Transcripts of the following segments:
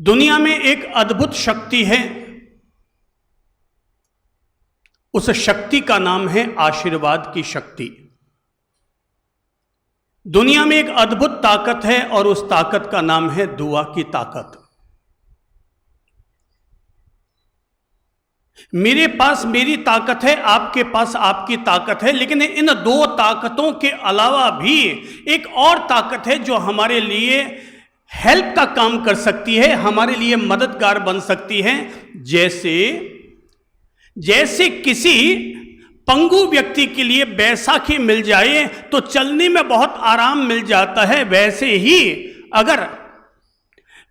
दुनिया में एक अद्भुत शक्ति है, उस शक्ति का नाम है आशीर्वाद की शक्ति। दुनिया में एक अद्भुत ताकत है और उस ताकत का नाम है दुआ की ताकत। मेरे पास मेरी ताकत है, आपके पास आपकी ताकत है, लेकिन इन दो ताकतों के अलावा भी एक और ताकत है जो हमारे लिए हेल्प का काम कर सकती है, हमारे लिए मददगार बन सकती है। जैसे किसी पंगु व्यक्ति के लिए बैसाखी मिल जाए तो चलने में बहुत आराम मिल जाता है, वैसे ही अगर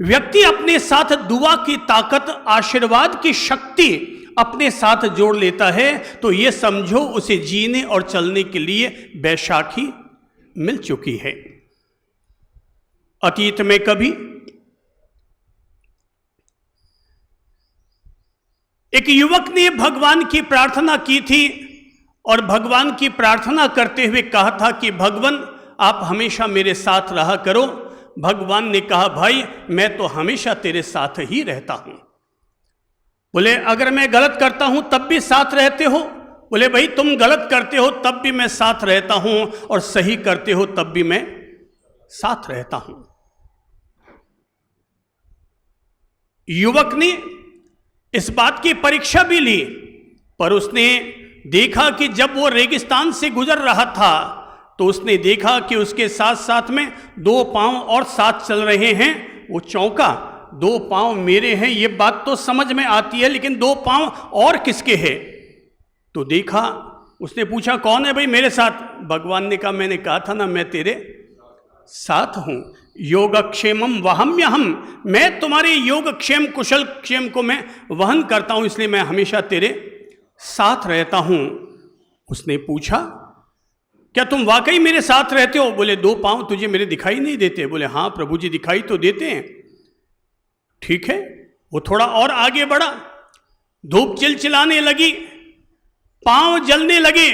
व्यक्ति अपने साथ दुआ की ताकत, आशीर्वाद की शक्ति अपने साथ जोड़ लेता है तो यह समझो उसे जीने और चलने के लिए बैसाखी मिल चुकी है। अतीत में कभी एक युवक ने भगवान की प्रार्थना की थी और भगवान की प्रार्थना करते हुए कहा था कि भगवान आप हमेशा मेरे साथ रहा करो। भगवान ने कहा भाई मैं तो हमेशा तेरे साथ ही रहता हूं। बोले अगर मैं गलत करता हूं तब भी साथ रहते हो? बोले भाई तुम गलत करते हो तब भी मैं साथ रहता हूं और सही करते हो तब भी मैं साथ रहता हूं। युवक ने इस बात की परीक्षा भी ली, पर उसने देखा कि जब वो रेगिस्तान से गुजर रहा था तो उसने देखा कि उसके साथ साथ में दो पांव और साथ चल रहे हैं। वो चौंका, दो पांव मेरे हैं ये बात तो समझ में आती है, लेकिन दो पांव और किसके हैं? तो देखा, उसने पूछा कौन है भाई मेरे साथ? भगवान ने कहा मैंने कहा था ना मैं तेरे साथ हूं। योगक्षेमम वहम्यहम, मैं तुम्हारे योगक्षेम कुशल क्षेम को मैं वहन करता हूं, इसलिए मैं हमेशा तेरे साथ रहता हूं। उसने पूछा क्या तुम वाकई मेरे साथ रहते हो? बोले दो पांव तुझे मेरे दिखाई नहीं देते? बोले हाँ प्रभु जी दिखाई तो देते हैं। ठीक है, वो थोड़ा और आगे बढ़ा, धूप चिलचिलाने लगी, पांव जलने लगे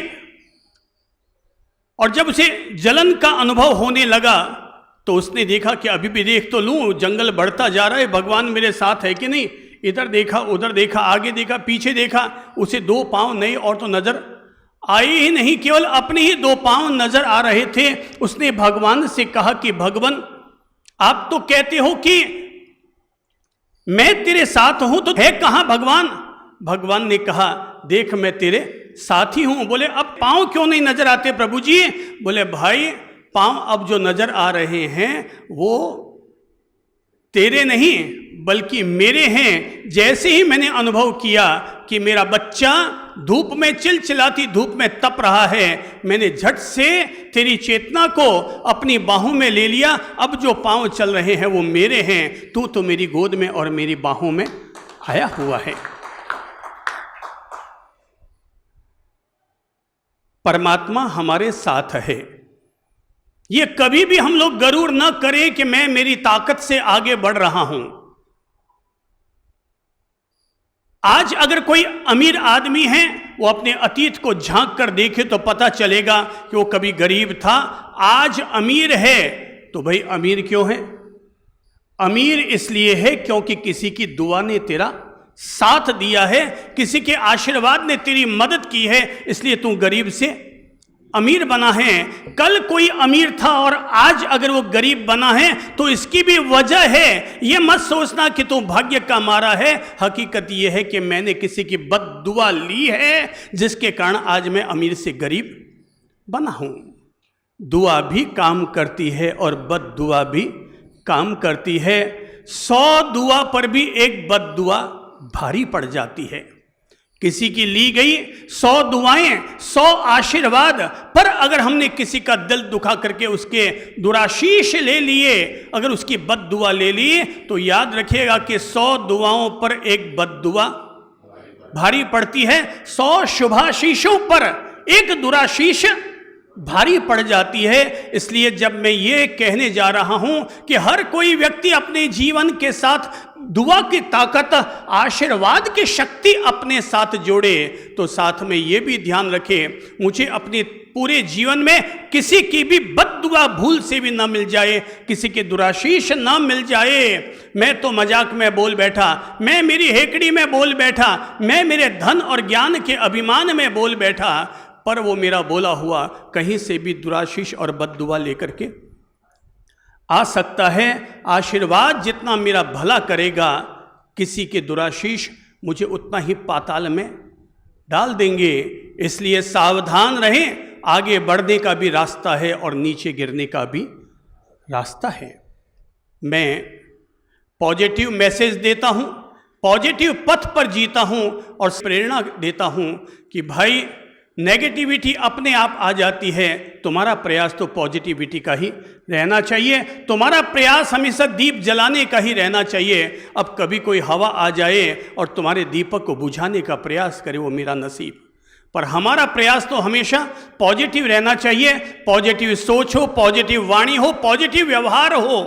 और जब उसे जलन का अनुभव होने लगा तो उसने देखा कि अभी भी देख तो लूं, जंगल बढ़ता जा रहा है, भगवान मेरे साथ है कि नहीं। इधर देखा, उधर देखा, आगे देखा, पीछे देखा, उसे दो पांव नहीं और तो नजर आए ही नहीं, केवल अपने ही दो पांव नजर आ रहे थे। उसने भगवान से कहा कि भगवान आप तो कहते हो कि मैं तेरे साथ हूं, तो है कहां भगवान? भगवान ने कहा देख मैं तेरे साथ ही हूं। बोले अब पांव क्यों नहीं नजर आते प्रभु जी? बोले भाई पांव अब जो नजर आ रहे हैं वो तेरे नहीं बल्कि मेरे हैं। जैसे ही मैंने अनुभव किया कि मेरा बच्चा धूप में चिलचिलाती धूप में तप रहा है, मैंने झट से तेरी चेतना को अपनी बाहों में ले लिया। अब जो पांव चल रहे हैं वो मेरे हैं, तू तो मेरी गोद में और मेरी बाहों में आया हुआ है। परमात्मा हमारे साथ है। ये कभी भी हम लोग गरूर न करें कि मैं मेरी ताकत से आगे बढ़ रहा हूं। आज अगर कोई अमीर आदमी है वो अपने अतीत को झांक कर देखे तो पता चलेगा कि वो कभी गरीब था, आज अमीर है। तो भाई अमीर क्यों है? अमीर इसलिए है क्योंकि किसी की दुआ ने तेरा साथ दिया है, किसी के आशीर्वाद ने तेरी मदद की है, इसलिए तू गरीब से अमीर बना है। कल कोई अमीर था और आज अगर वो गरीब बना है तो इसकी भी वजह है। ये मत सोचना कि तू भाग्य का मारा है, हकीकत ये है कि मैंने किसी की बद्दुआ ली है जिसके कारण आज मैं अमीर से गरीब बना हूं। दुआ भी काम करती है और बद्दुआ भी काम करती है। 100 दुआ पर भी एक बद्दुआ भारी पड़ जाती है। किसी की ली गई 100 दुआएं, 100 आशीर्वाद, पर अगर हमने किसी का दिल दुखा करके उसके दुराशीष ले लिए, अगर उसकी बद्दुआ ले ली, तो याद रखिएगा कि 100 दुआओं पर एक बद्दुआ भारी पड़ती है। 100 शुभाशीषों पर एक दुराशीष भारी पड़ जाती है। इसलिए जब मैं ये कहने जा रहा हूं कि हर कोई व्यक्ति अपने जीवन के साथ दुआ की ताकत, आशीर्वाद की शक्ति अपने साथ जोड़े, तो साथ में ये भी ध्यान रखे मुझे अपने पूरे जीवन में किसी की भी बद्दुआ भूल से भी ना मिल जाए, किसी के दुराशीष ना मिल जाए। मैं तो मजाक में बोल बैठा, मैं मेरी हेकड़ी में बोल बैठा, मैं मेरे धन और ज्ञान के अभिमान में बोल बैठा, पर वो मेरा बोला हुआ कहीं से भी दुराशीष और बद्दुआ लेकर के आ सकता है। आशीर्वाद जितना मेरा भला करेगा, किसी के दुराशीष मुझे उतना ही पाताल में डाल देंगे। इसलिए सावधान रहें, आगे बढ़ने का भी रास्ता है और नीचे गिरने का भी रास्ता है। मैं पॉजिटिव मैसेज देता हूँ, पॉजिटिव पथ पर जीता हूँ और प्रेरणा देता हूँ कि भाई नेगेटिविटी अपने आप आ जाती है, तुम्हारा प्रयास तो पॉजिटिविटी का ही रहना चाहिए, तुम्हारा प्रयास हमेशा दीप जलाने का ही रहना चाहिए। अब कभी कोई हवा आ जाए और तुम्हारे दीपक को बुझाने का प्रयास करे, वो मेरा नसीब, पर हमारा प्रयास तो हमेशा पॉजिटिव रहना चाहिए। पॉजिटिव सोच हो, पॉजिटिव वाणी हो, पॉजिटिव व्यवहार हो,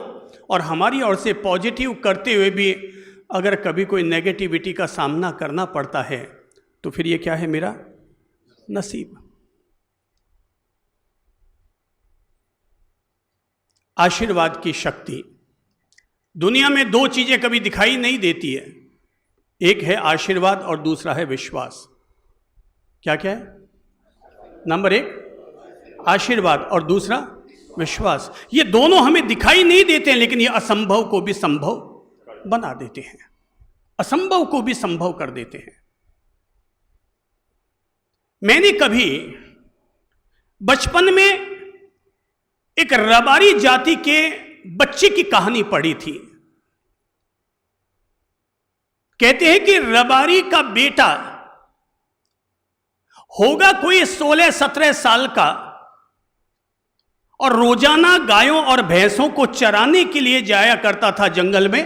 और हमारी ओर से पॉजिटिव करते हुए भी अगर कभी कोई नेगेटिविटी का सामना करना पड़ता है तो फिर ये क्या है, मेरा नसीब। आशीर्वाद की शक्ति दुनिया में दो चीजें कभी दिखाई नहीं देती है, एक है आशीर्वाद और दूसरा है विश्वास। क्या क्या है? नंबर एक आशीर्वाद और दूसरा विश्वास। ये दोनों हमें दिखाई नहीं देते हैं, लेकिन ये असंभव को भी संभव बना देते हैं, असंभव को भी संभव कर देते हैं। मैंने कभी बचपन में एक रबारी जाति के बच्चे की कहानी पढ़ी थी। कहते हैं कि रबारी का बेटा होगा कोई 16-17 साल का, और रोजाना गायों और भैंसों को चराने के लिए जाया करता था जंगल में।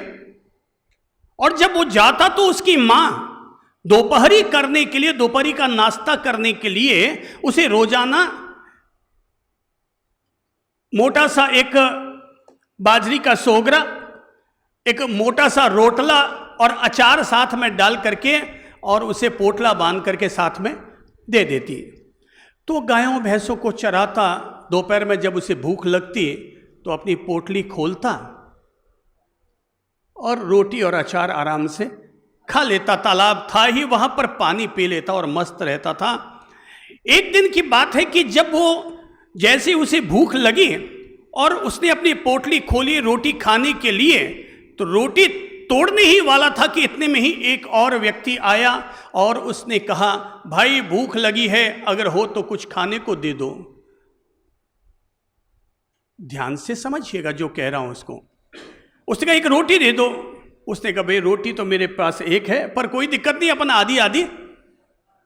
और जब वो जाता तो उसकी मां दोपहरी करने के लिए, दोपहरी का नाश्ता करने के लिए उसे रोजाना मोटा सा एक बाजरी का सोगरा, एक मोटा सा रोटला और अचार साथ में डाल करके और उसे पोटला बांध करके साथ में दे देती। तो गायों भैंसों को चराता, दोपहर में जब उसे भूख लगती तो अपनी पोटली खोलता और रोटी और अचार आराम से खा लेता। तालाब था ही, वहां पर पानी पी लेता और मस्त रहता था। एक दिन की बात है कि जब वो जैसे उसे भूख लगी और उसने अपनी पोटली खोली रोटी खाने के लिए, तो रोटी तोड़ने ही वाला था कि इतने में ही एक और व्यक्ति आया और उसने कहा, भाई भूख लगी है, अगर हो तो कुछ खाने को दे दो। ध्यान से समझिएगा जो कह रहा हूं उसको। उसने कहा एक रोटी दे दो। उसने कहा भाई रोटी तो मेरे पास एक है, पर कोई दिक्कत नहीं, अपन आधी आधी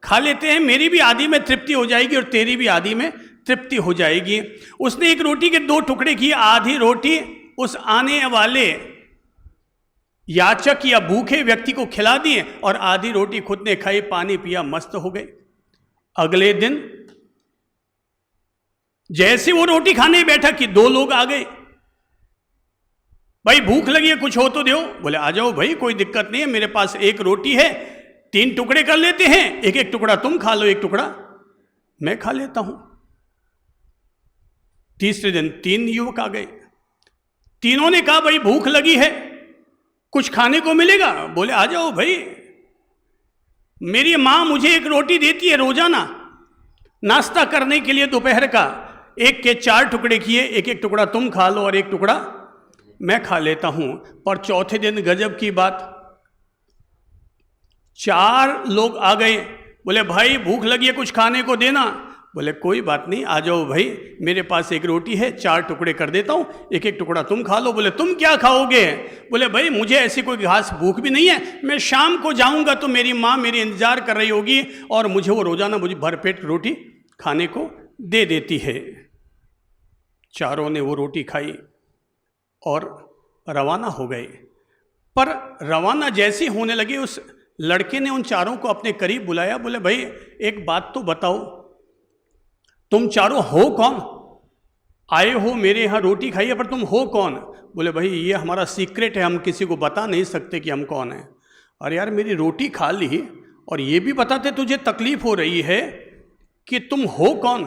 खा लेते हैं, मेरी भी आधी में तृप्ति हो जाएगी और तेरी भी आधी में तृप्ति हो जाएगी। उसने एक रोटी के 2 टुकड़े किए, आधी रोटी उस आने वाले याचक या भूखे व्यक्ति को खिला दिए और आधी रोटी खुद ने खाई, पानी पिया, मस्त हो गए। अगले दिन जैसे वो रोटी खाने बैठा कि 2 लोग आ गए, भाई भूख लगी है, कुछ हो तो दो। बोले आ जाओ भाई, कोई दिक्कत नहीं है, मेरे पास एक रोटी है, 3 टुकड़े कर लेते हैं, एक टुकड़ा तुम खा लो, एक टुकड़ा मैं खा लेता हूं। तीसरे दिन 3 युवक आ गए, तीनों ने कहा भाई भूख लगी है, कुछ खाने को मिलेगा? बोले आ जाओ भाई, मेरी मां मुझे एक रोटी देती है रोजाना नाश्ता करने के लिए दोपहर का, एक के 4 टुकड़े किए, एक टुकड़ा तुम खा लो और एक टुकड़ा मैं खा लेता हूं। पर चौथे दिन गजब की बात, 4 लोग आ गए, बोले भाई भूख लगी है, कुछ खाने को देना। बोले कोई बात नहीं, आ जाओ भाई, मेरे पास एक रोटी है, 4 टुकड़े कर देता हूं, एक टुकड़ा तुम खा लो। बोले तुम क्या खाओगे? बोले भाई मुझे ऐसी कोई घास भूख भी नहीं है, मैं शाम को जाऊंगा तो मेरी माँ मेरी इंतजार कर रही होगी और मुझे वो रोजाना मुझे भरपेट रोटी खाने को दे देती है। चारों ने वो रोटी खाई और रवाना हो गए। पर रवाना जैसे होने लगे, उस लड़के ने उन चारों को अपने करीब बुलाया। बोले भाई एक बात तो बताओ, तुम चारों हो कौन? आए हो मेरे यहाँ रोटी खाइए, पर तुम हो कौन? बोले भाई ये हमारा सीक्रेट है, हम किसी को बता नहीं सकते कि हम कौन हैं। अरे यार मेरी रोटी खा ली और ये भी बताते तुझे तकलीफ हो रही है कि तुम हो कौन?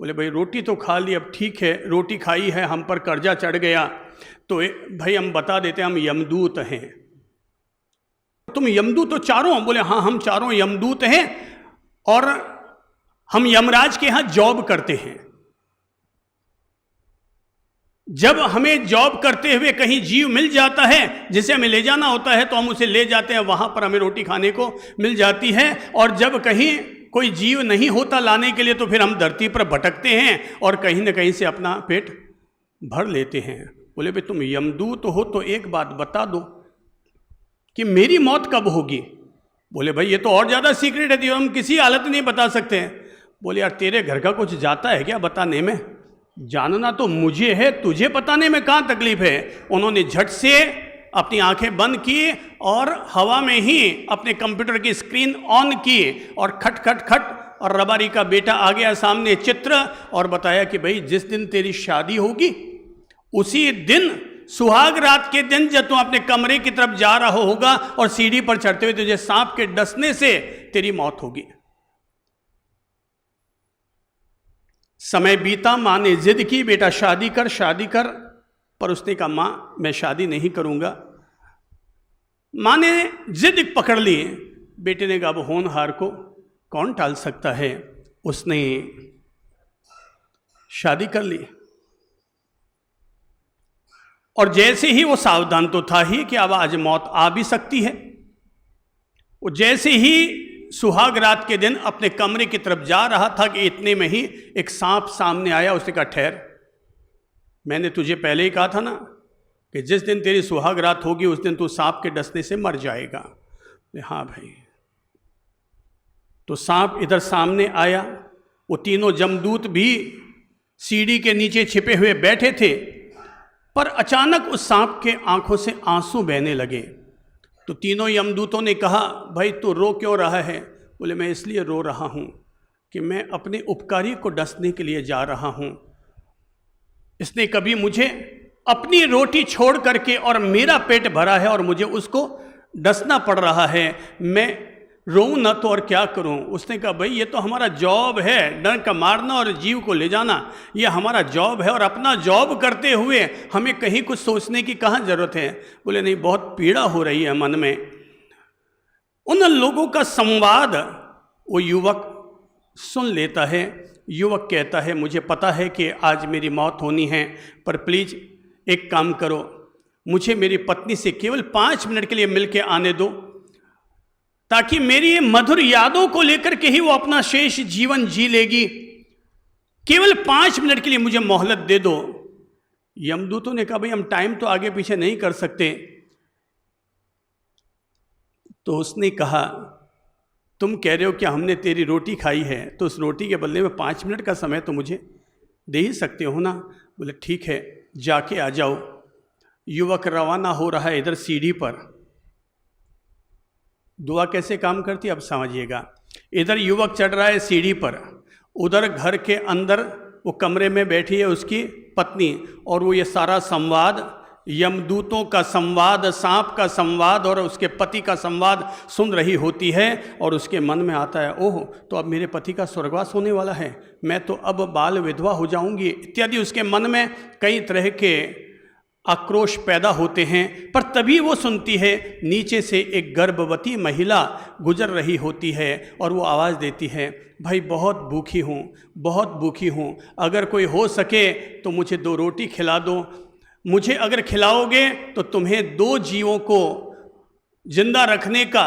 बोले भाई रोटी तो खा ली, अब ठीक है रोटी खाई है, हम पर कर्जा चढ़ गया तो भाई हम बता देते हैं हम यमदूत हैं। तुम यमदूत तो चारों? बोले हाँ हम चारों यमदूत हैं और हम यमराज के यहाँ जॉब करते हैं। जब हमें जॉब करते हुए कहीं जीव मिल जाता है जिसे हमें ले जाना होता है तो हम उसे ले जाते हैं, वहां पर हमें रोटी खाने को मिल जाती है। और जब कहीं कोई जीव नहीं होता लाने के लिए तो फिर हम धरती पर भटकते हैं और कहीं ना कहीं से अपना पेट भर लेते हैं। बोले भाई तुम यमदूत हो तो एक बात बता दो कि मेरी मौत कब होगी? बोले भाई ये तो और ज़्यादा सीक्रेट है, हम किसी हालत नहीं बता सकते हैं। बोले यार तेरे घर का कुछ जाता है क्या बताने में? जानना तो मुझे है, तुझे बताने में कहाँ तकलीफ है। उन्होंने झट से अपनी आंखें बंद की और हवा में ही अपने कंप्यूटर की स्क्रीन ऑन की और खट खट खट और रबारी का बेटा आ गया सामने चित्र और बताया कि भाई जिस दिन तेरी शादी होगी उसी दिन सुहाग रात के दिन जब तुम अपने कमरे की तरफ जा रहा होगा और सीढ़ी पर चढ़ते हुए तुझे सांप के डसने से तेरी मौत होगी। समय बीता, माँ ने जिद की बेटा शादी कर शादी कर, पर उसने कहा माँ मैं शादी नहीं करूंगा। माँ ने जिद पकड़ ली, बेटे ने कहा अब होनहार को कौन टाल सकता है। उसने शादी कर ली और जैसे ही वो सावधान तो था ही कि अब आज मौत आ भी सकती है, वो जैसे ही सुहाग रात के दिन अपने कमरे की तरफ जा रहा था कि इतने में ही एक सांप सामने आया। उसने कहा ठहर, मैंने तुझे पहले ही कहा था ना कि जिस दिन तेरी सुहाग रात होगी उस दिन तू सांप के डसने से मर जाएगा। हाँ भाई। तो सांप इधर सामने आया, वो तीनों जमदूत भी सीढ़ी के नीचे छिपे हुए बैठे थे, पर अचानक उस सांप के आंखों से आंसू बहने लगे। तो तीनों यमदूतों ने कहा भाई तू रो क्यों रहा है? बोले मैं इसलिए रो रहा हूँ कि मैं अपने उपकारी को डसने के लिए जा रहा हूँ। इसने कभी मुझे अपनी रोटी छोड़ करके और मेरा पेट भरा है और मुझे उसको डसना पड़ रहा है, मैं रोऊं ना तो और क्या करूं? उसने कहा भाई ये तो हमारा जॉब है, डंक मारना और जीव को ले जाना, ये हमारा जॉब है और अपना जॉब करते हुए हमें कहीं कुछ सोचने की कहाँ ज़रूरत है। बोले नहीं बहुत पीड़ा हो रही है मन में। उन लोगों का संवाद वो युवक सुन लेता है। युवक कहता है मुझे पता है कि आज मेरी मौत होनी है, पर प्लीज़ एक काम करो, मुझे मेरी पत्नी से केवल 5 मिनट के लिए मिल के आने दो, ताकि मेरी मधुर यादों को लेकर के ही वो अपना शेष जीवन जी लेगी। केवल 5 मिनट के लिए मुझे मोहलत दे दो। यमदूतों ने कहा भाई हम टाइम तो आगे पीछे नहीं कर सकते। तो उसने कहा तुम कह रहे हो कि हमने तेरी रोटी खाई है, तो उस रोटी के बदले में 5 मिनट का समय तो मुझे दे ही सकते हो ना। बोले ठीक है जाके आ जाओ। युवक रवाना हो रहा है इधर सीढ़ी पर। दुआ कैसे काम करती है अब समझिएगा। इधर युवक चढ़ रहा है सीढ़ी पर, उधर घर के अंदर वो कमरे में बैठी है उसकी पत्नी, और वो ये सारा संवाद, यमदूतों का संवाद, सांप का संवाद और उसके पति का संवाद सुन रही होती है। और उसके मन में आता है ओह तो अब मेरे पति का स्वर्गवास होने वाला है, मैं तो अब बाल विधवा हो जाऊंगी इत्यादि। उसके मन में कई तरह के आक्रोश पैदा होते हैं। पर तभी वो सुनती है नीचे से एक गर्भवती महिला गुजर रही होती है और वो आवाज़ देती है भाई बहुत भूखी हूँ, बहुत भूखी हूँ, अगर कोई हो सके तो मुझे 2 रोटी खिला दो। मुझे अगर खिलाओगे तो तुम्हें 2 जीवों को जिंदा रखने का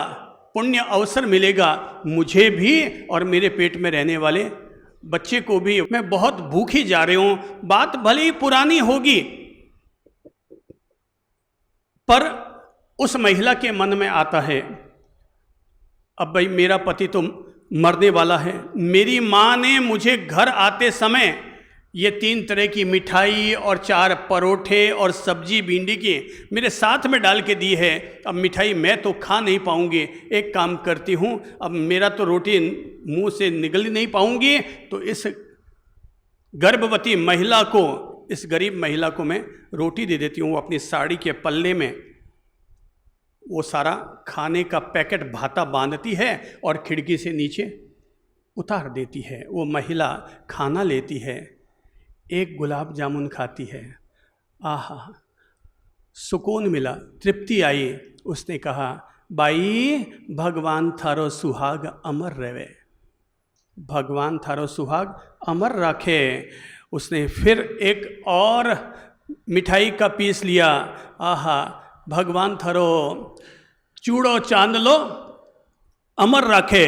पुण्य अवसर मिलेगा, मुझे भी और मेरे पेट में रहने वाले बच्चे को भी। मैं बहुत भूखी जा रही हूँ। बात भले ही पुरानी होगी, पर उस महिला के मन में आता है अब भाई मेरा पति तो मरने वाला है। मेरी माँ ने मुझे घर आते समय ये 3 तरह की मिठाई और 4 परोठे और सब्जी भिंडी की मेरे साथ में डाल के दी है। अब मिठाई मैं तो खा नहीं पाऊंगी, एक काम करती हूँ, अब मेरा तो रोटी मुंह से निगल ही नहीं पाऊंगी, तो इस गर्भवती महिला को, इस गरीब महिला को मैं रोटी दे देती हूँ, वो अपनी साड़ी के पल्ले में वो सारा खाने का पैकेट भाता बांधती है और खिड़की से नीचे उतार देती है। वो महिला खाना लेती है, एक गुलाब जामुन खाती है, आहा सुकून मिला, तृप्ति आई। उसने कहा, बाई भगवान थारो सुहाग अमर रहे, भगवान थारो सुहाग अमर रखे। उसने फिर एक और मिठाई का पीस लिया, आहा भगवान थारो चूड़ो चांदलो अमर रखे।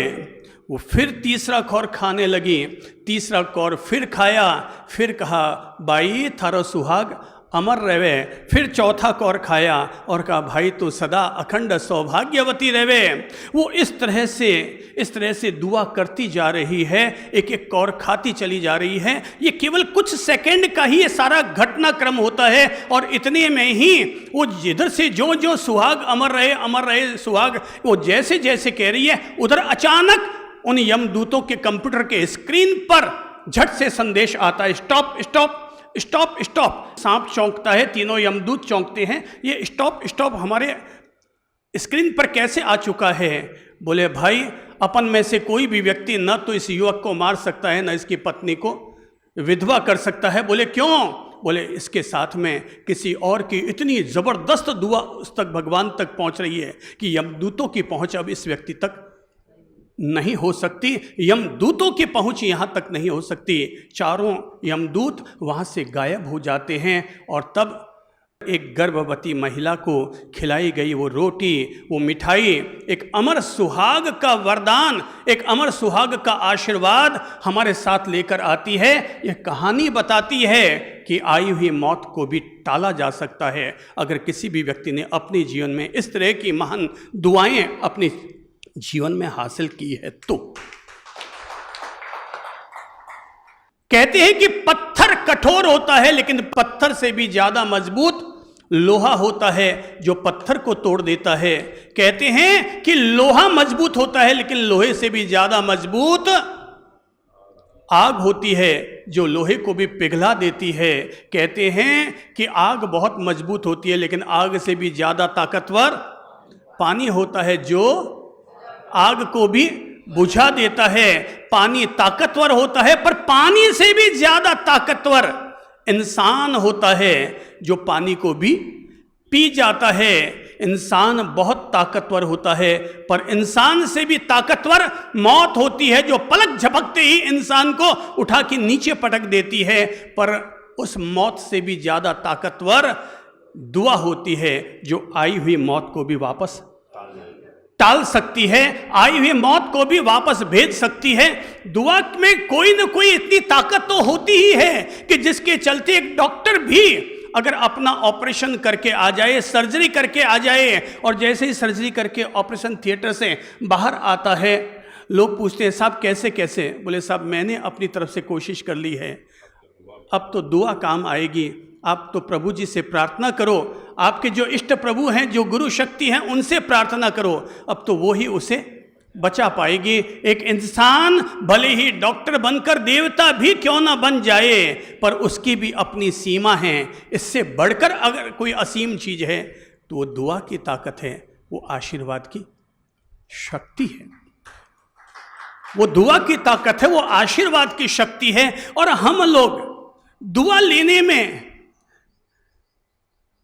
वो फिर तीसरा कौर खाने लगी, तीसरा कौर फिर खाया, फिर कहा, बाई थारो सुहाग अमर रहे। फिर चौथा कौर खाया और कहा, भाई तो सदा अखंड सौभाग्यवती रहे। वो इस तरह से दुआ करती जा रही है, एक एक कौर खाती चली जा रही है। ये केवल कुछ सेकंड का ही ये सारा घटनाक्रम होता है और इतने में ही वो जिधर से जो जो सुहाग अमर रहे सुहाग, वो जैसे जैसे कह रही है, उधर अचानक उन यमदूतों के कंप्यूटर के स्क्रीन पर झट से संदेश आता है, स्टॉप स्टॉप स्टॉप स्टॉप। सांप चौंकता है, तीनों यमदूत चौंकते हैं, ये स्टॉप स्टॉप हमारे स्क्रीन पर कैसे आ चुका है? बोले, भाई अपन में से कोई भी व्यक्ति न तो इस युवक को मार सकता है, न इसकी पत्नी को विधवा कर सकता है। बोले, क्यों? बोले, इसके साथ में किसी और की इतनी ज़बरदस्त दुआ उस तक भगवान तक पहुंच रही है कि यमदूतों की पहुंच अब इस व्यक्ति तक नहीं हो सकती, यमदूतों की पहुंच यहाँ तक नहीं हो सकती। चारों यमदूत वहाँ से गायब हो जाते हैं और तब एक गर्भवती महिला को खिलाई गई वो रोटी, वो मिठाई, एक अमर सुहाग का वरदान, एक अमर सुहाग का आशीर्वाद हमारे साथ लेकर आती है। यह कहानी बताती है कि आई हुई मौत को भी टाला जा सकता है अगर किसी भी व्यक्ति ने अपने जीवन में इस तरह की महान दुआएं अपने जीवन में हासिल की है। तो कहते हैं कि पत्थर कठोर होता है, लेकिन पत्थर से भी ज्यादा मजबूत लोहा होता है जो पत्थर को तोड़ देता है। कहते हैं कि लोहा मजबूत होता है, लेकिन लोहे से भी ज्यादा मजबूत आग होती है जो लोहे को भी पिघला देती है। कहते हैं कि आग बहुत मजबूत होती है, लेकिन आग से भी ज्यादा ताकतवर पानी होता है जो आग को भी बुझा देता है। पानी ताकतवर होता है, पर पानी से भी ज्यादा ताकतवर इंसान होता है जो पानी को भी पी जाता है। इंसान बहुत ताकतवर होता है, पर इंसान से भी ताकतवर मौत होती है जो पलक झपकते ही इंसान को उठा के नीचे पटक देती है। पर उस मौत से भी ज्यादा ताकतवर दुआ होती है जो आई हुई मौत को भी वापस टाल सकती है, आई हुई मौत को भी वापस भेज सकती है। दुआ में कोई न कोई इतनी ताकत तो होती ही है कि जिसके चलते एक डॉक्टर भी अगर अपना ऑपरेशन करके आ जाए, सर्जरी करके आ जाए, और जैसे ही सर्जरी करके ऑपरेशन थिएटर से बाहर आता है, लोग पूछते हैं, साहब कैसे कैसे? बोले, साहब मैंने अपनी तरफ से कोशिश कर ली है, अब तो दुआ काम आएगी। आप तो प्रभु जी से प्रार्थना करो, आपके जो इष्ट प्रभु हैं, जो गुरु शक्ति हैं, उनसे प्रार्थना करो, अब तो वो ही उसे बचा पाएगी। एक इंसान भले ही डॉक्टर बनकर देवता भी क्यों ना बन जाए, पर उसकी भी अपनी सीमा है। इससे बढ़कर अगर कोई असीम चीज है तो वो दुआ की ताकत है, वो आशीर्वाद की शक्ति है, वो दुआ की ताकत है, वो आशीर्वाद की शक्ति है। और हम लोग दुआ लेने में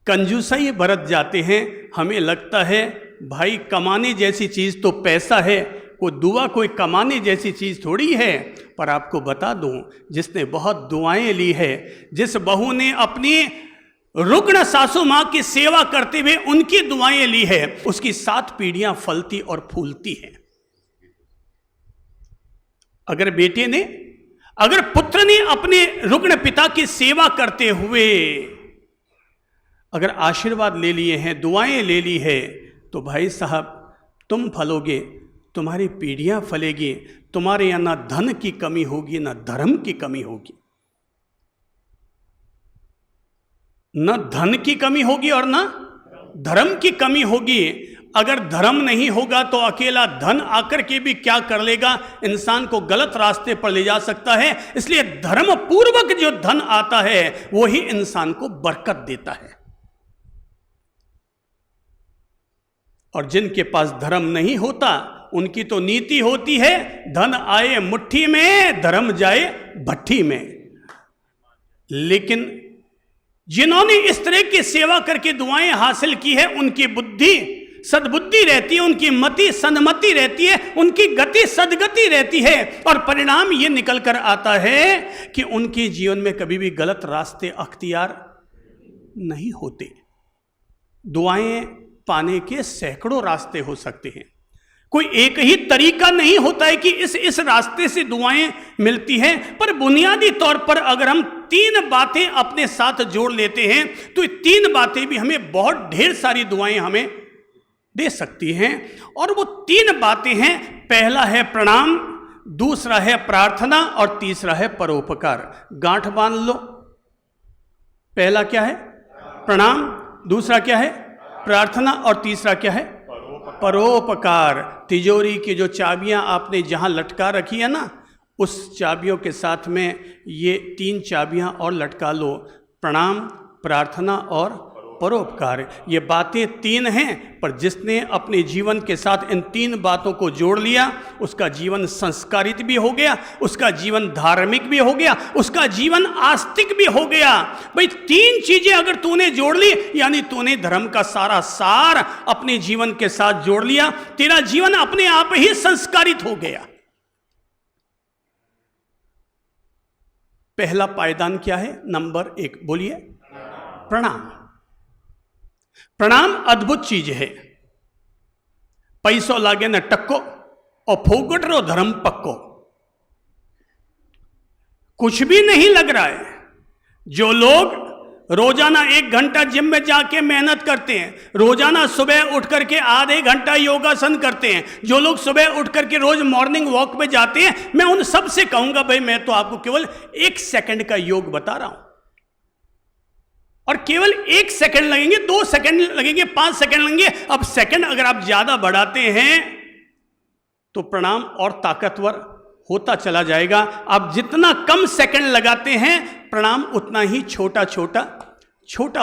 कंजूसाई बरत जाते हैं। हमें लगता है भाई कमाने जैसी चीज तो पैसा है, वो दुआ कोई कमाने जैसी चीज थोड़ी है। पर आपको बता दूं, जिसने बहुत दुआएं ली है, जिस बहू ने अपनी रुग्ण सासू मां की सेवा करते हुए उनकी दुआएं ली है, उसकी 7 पीढ़ियां फलती और फूलती हैं। अगर बेटे ने, अगर पुत्र ने अपने रुग्ण पिता की सेवा करते हुए अगर आशीर्वाद ले लिए हैं, दुआएं ले ली है, तो भाई साहब तुम फलोगे, तुम्हारी पीढ़ियां फलेगी। तुम्हारे यहां ना धन की कमी होगी, ना धर्म की कमी होगी, न धन की कमी होगी और ना धर्म की कमी होगी। अगर धर्म नहीं होगा तो अकेला धन आकर के भी क्या कर लेगा, इंसान को गलत रास्ते पर ले जा सकता है। इसलिए धर्म पूर्वक जो धन आता है वो ही इंसान को बरकत देता है। और जिनके पास धर्म नहीं होता उनकी तो नीति होती है, धन आए मुट्ठी में, धर्म जाए भट्ठी में। लेकिन जिन्होंने इस तरह की सेवा करके दुआएं हासिल की है, उनकी बुद्धि सद्बुद्धि रहती है, उनकी मति सन्मति रहती है, उनकी गति सदगति रहती है। और परिणाम ये निकल कर आता है कि उनके जीवन में कभी भी गलत रास्ते अख्तियार नहीं होते। दुआएं पाने के सैकड़ों रास्ते हो सकते हैं, कोई एक ही तरीका नहीं होता है कि इस रास्ते से दुआएं मिलती हैं। पर बुनियादी तौर पर अगर हम 3 बातें अपने साथ जोड़ लेते हैं तो ये 3 बातें भी हमें बहुत ढेर सारी दुआएं हमें दे सकती हैं। और वो 3 बातें हैं, पहला है प्रणाम, दूसरा है प्रार्थना और तीसरा है परोपकार। गांठ बांध लो, पहला क्या है? प्रणाम, दूसरा क्या है? प्रार्थना और तीसरा क्या है? परोपकार। तिजोरी की जो चाबियां आपने जहां लटका रखी है ना, उस चाबियों के साथ में ये 3 चाबियां और लटका लो, प्रणाम, प्रार्थना और परोपकार। ये बातें 3 हैं, पर जिसने अपने जीवन के साथ इन 3 बातों को जोड़ लिया उसका जीवन संस्कारित भी हो गया, उसका जीवन धार्मिक भी हो गया, उसका जीवन आस्तिक भी हो गया। भाई 3 चीजें अगर तूने जोड़ ली यानी तूने धर्म का सारा सार अपने जीवन के साथ जोड़ लिया, तेरा जीवन अपने आप ही संस्कारित हो गया। पहला पायदान क्या है? नंबर 1 बोलिए, प्रणाम। प्रणाम अद्भुत चीज है। पैसों लागे न टक्को और फोगट रो धर्म पक्को। कुछ भी नहीं लग रहा है। जो लोग रोजाना 1 घंटा जिम में जाके मेहनत करते हैं, रोजाना सुबह उठ करके आधे घंटा योगासन करते हैं, जो लोग सुबह उठ करके रोज मॉर्निंग वॉक में जाते हैं, मैं उन सब से कहूंगा भाई मैं तो आपको केवल 1 सेकंड का योग बता रहा हूं। और केवल 1 सेकंड लगेंगे, 2 सेकंड लगेंगे, 5 सेकंड लगेंगे। अब सेकंड अगर आप ज्यादा बढ़ाते हैं तो प्रणाम और ताकतवर होता चला जाएगा। आप जितना कम सेकंड लगाते हैं प्रणाम उतना ही छोटा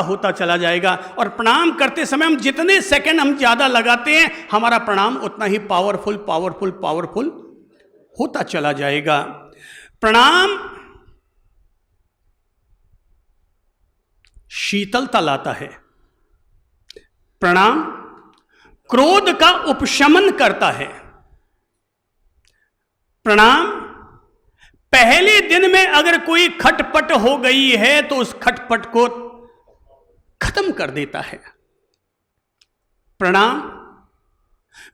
होता चला जाएगा। और प्रणाम करते समय हम जितने सेकंड हम ज्यादा लगाते हैं हमारा प्रणाम उतना ही पावरफुल होता चला जाएगा। प्रणाम शीतलता लाता है। प्रणाम क्रोध का उपशमन करता है। प्रणाम पहले दिन में अगर कोई खटपट हो गई है तो उस खटपट को खत्म कर देता है। प्रणाम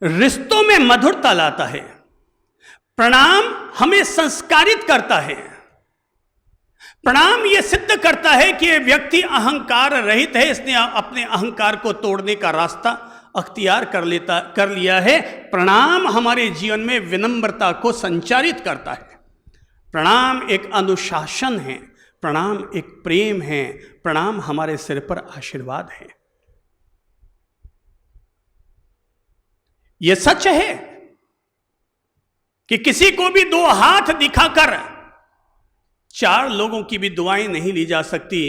रिश्तों में मधुरता लाता है। प्रणाम हमें संस्कारित करता है। प्रणाम यह सिद्ध करता है कि व्यक्ति अहंकार रहित है, इसने अपने अहंकार को तोड़ने का रास्ता अख्तियार कर लिया है। प्रणाम हमारे जीवन में विनम्रता को संचारित करता है। प्रणाम एक अनुशासन है, प्रणाम एक प्रेम है, प्रणाम हमारे सिर पर आशीर्वाद है। यह सच है कि किसी को भी 2 हाथ दिखाकर 4 लोगों की भी दुआएं नहीं ली जा सकती,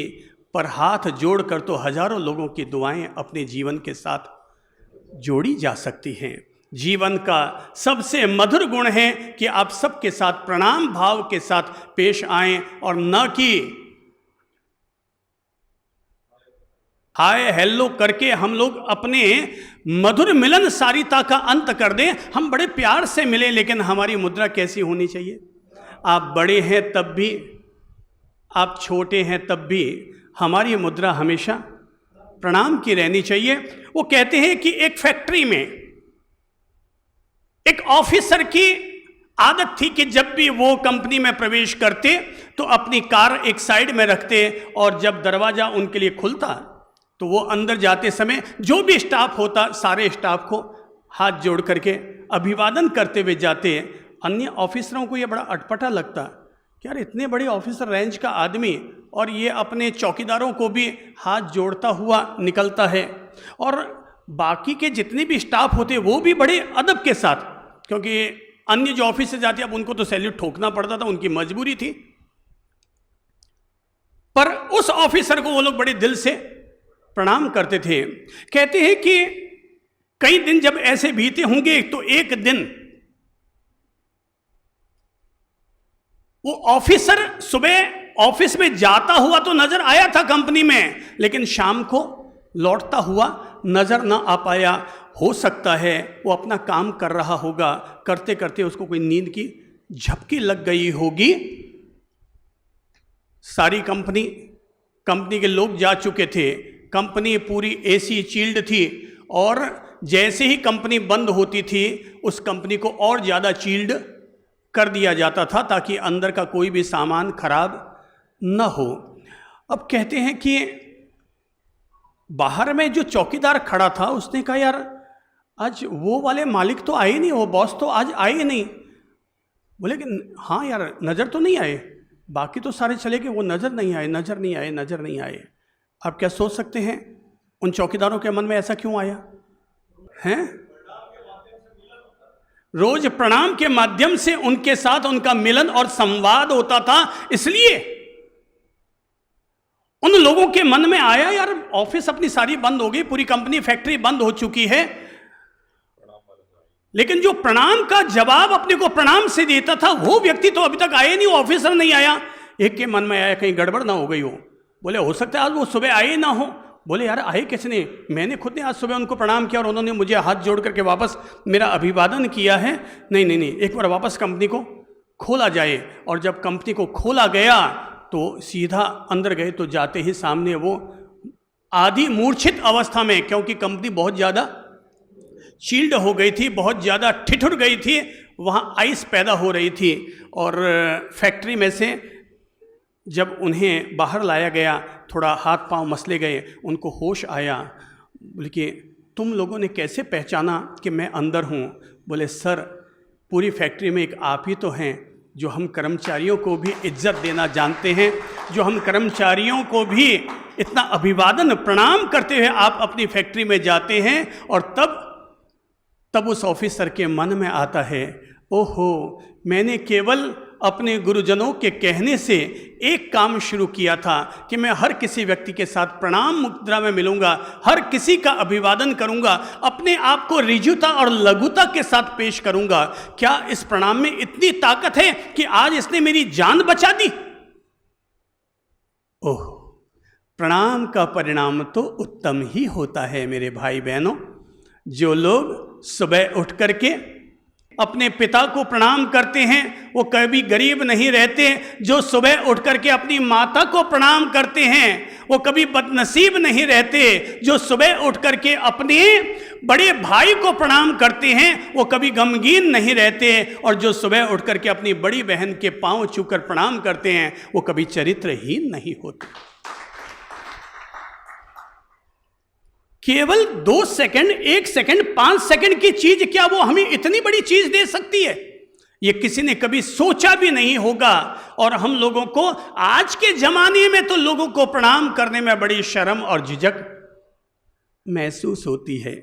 पर हाथ जोड़कर तो हजारों लोगों की दुआएं अपने जीवन के साथ जोड़ी जा सकती हैं। जीवन का सबसे मधुर गुण है कि आप सबके साथ प्रणाम भाव के साथ पेश आएं और न कि हाय हेलो करके हम लोग अपने मधुर मिलनसारिता का अंत कर दें। हम बड़े प्यार से मिलें, लेकिन हमारी मुद्रा कैसी होनी चाहिए? आप बड़े हैं तब भी, आप छोटे हैं तब भी, हमारी मुद्रा हमेशा प्रणाम की रहनी चाहिए। वो कहते हैं कि एक फैक्ट्री में एक ऑफिसर की आदत थी कि जब भी वो कंपनी में प्रवेश करते तो अपनी कार एक साइड में रखते और जब दरवाजा उनके लिए खुलता तो वो अंदर जाते समय जो भी स्टाफ होता सारे स्टाफ को हाथ जोड़ करके अभिवादन करते हुए जाते। अन्य ऑफिसरों को ये बड़ा अटपटा लगता कि यार इतने बड़े ऑफिसर रेंज का आदमी और ये अपने चौकीदारों को भी हाथ जोड़ता हुआ निकलता है। और बाकी के जितने भी स्टाफ होते वो भी बड़े अदब के साथ, क्योंकि अन्य जो ऑफिस से जाते अब उनको तो सैल्यूट ठोकना पड़ता था, उनकी मजबूरी थी, पर उस ऑफिसर को वो लोग बड़े दिल से प्रणाम करते थे। कहते हैं कि कई दिन जब ऐसे बीते होंगे तो एक दिन वो ऑफिसर सुबह ऑफिस में जाता हुआ तो नजर आया था कंपनी में, लेकिन शाम को लौटता हुआ नजर ना आ पाया। हो सकता है वो अपना काम कर रहा होगा, करते करते उसको कोई नींद की झपकी लग गई होगी। सारी कंपनी के लोग जा चुके थे, कंपनी पूरी एसी चिल्ड थी, और जैसे ही कंपनी बंद होती थी उस कंपनी को और ज़्यादा चिल्ड कर दिया जाता था ताकि अंदर का कोई भी सामान खराब न हो। अब कहते हैं कि बाहर में जो चौकीदार खड़ा था उसने कहा, यार आज वो वाले मालिक तो आए नहीं, वो बॉस तो आज आए नहीं। बोले कि हाँ यार, नज़र तो नहीं आए, बाकी तो सारे चले गए, वो नज़र नहीं आए। आप क्या सोच सकते हैं उन चौकीदारों के मन में ऐसा क्यों आया हैं? रोज प्रणाम के माध्यम से उनके साथ उनका मिलन और संवाद होता था, इसलिए उन लोगों के मन में आया, यार ऑफिस अपनी सारी बंद हो गई, पूरी कंपनी फैक्ट्री बंद हो चुकी है, लेकिन जो प्रणाम का जवाब अपने को प्रणाम से देता था वो व्यक्ति तो अभी तक आया नहीं, वो ऑफिसर नहीं आया। एक के मन में आया कहीं गड़बड़ ना हो गई हो। बोले हो सकता है आज वो सुबह आए ना हो। बोले यार आए किसने? मैंने खुद ने आज सुबह उनको प्रणाम किया और उन्होंने मुझे हाथ जोड़ करके वापस मेरा अभिवादन किया है। नहीं, एक बार वापस कंपनी को खोला जाए। और जब कंपनी को खोला गया तो सीधा अंदर गए तो जाते ही सामने वो आधी मूर्छित अवस्था में, क्योंकि कंपनी बहुत ज़्यादा चिल्ड हो गई थी, बहुत ज़्यादा ठिठुर गई थी, वहाँ आइस पैदा हो रही थी। और फैक्ट्री में से जब उन्हें बाहर लाया गया, थोड़ा हाथ पांव मसले गए, उनको होश आया। बोले कि तुम लोगों ने कैसे पहचाना कि मैं अंदर हूँ? बोले सर, पूरी फैक्ट्री में एक आप ही तो हैं जो हम कर्मचारियों को भी इज्जत देना जानते हैं, जो हम कर्मचारियों को भी इतना अभिवादन प्रणाम करते हुए आप अपनी फैक्ट्री में जाते हैं। और तब उस ऑफिसर के मन में आता है, ओहो, मैंने केवल अपने गुरुजनों के कहने से एक काम शुरू किया था कि मैं हर किसी व्यक्ति के साथ प्रणाम मुद्रा में मिलूंगा, हर किसी का अभिवादन करूंगा, अपने आप को ऋजुता और लघुता के साथ पेश करूंगा। क्या इस प्रणाम में इतनी ताकत है कि आज इसने मेरी जान बचा दी? ओह, प्रणाम का परिणाम तो उत्तम ही होता है मेरे भाई बहनों। जो लोग सुबह उठ करके अपने पिता को प्रणाम करते हैं वो कभी गरीब नहीं रहते। जो सुबह उठ करके अपनी माता को प्रणाम करते हैं वो कभी बदनसीब नहीं रहते। जो सुबह उठ करके अपने बड़े भाई को प्रणाम करते हैं वो कभी गमगीन नहीं रहते। और जो सुबह उठ करके अपनी बड़ी बहन के पांव छूकर प्रणाम करते हैं वो कभी चरित्रहीन नहीं होते। केवल 2 सेकंड, 1 सेकंड, 5 सेकंड की चीज क्या वो हमें इतनी बड़ी चीज दे सकती है? ये किसी ने कभी सोचा भी नहीं होगा। और हम लोगों को आज के जमाने में तो लोगों को प्रणाम करने में बड़ी शर्म और झिझक महसूस होती है।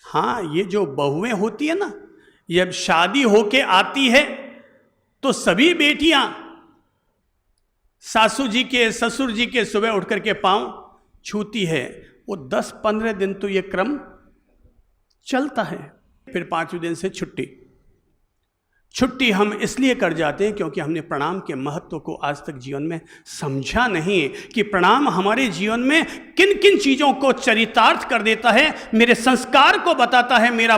हाँ, ये जो बहुएं होती है ना, जब शादी होके आती है तो सभी बेटियां सासू जी के, ससुर जी के सुबह उठ करके पांव छूती है। वो 10-15 दिन तो ये क्रम चलता है, फिर 5वें दिन से छुट्टी हम इसलिए कर जाते हैं क्योंकि हमने प्रणाम के महत्व को आज तक जीवन में समझा नहीं कि प्रणाम हमारे जीवन में किन किन चीज़ों को चरितार्थ कर देता है, मेरे संस्कार को बताता है। मेरा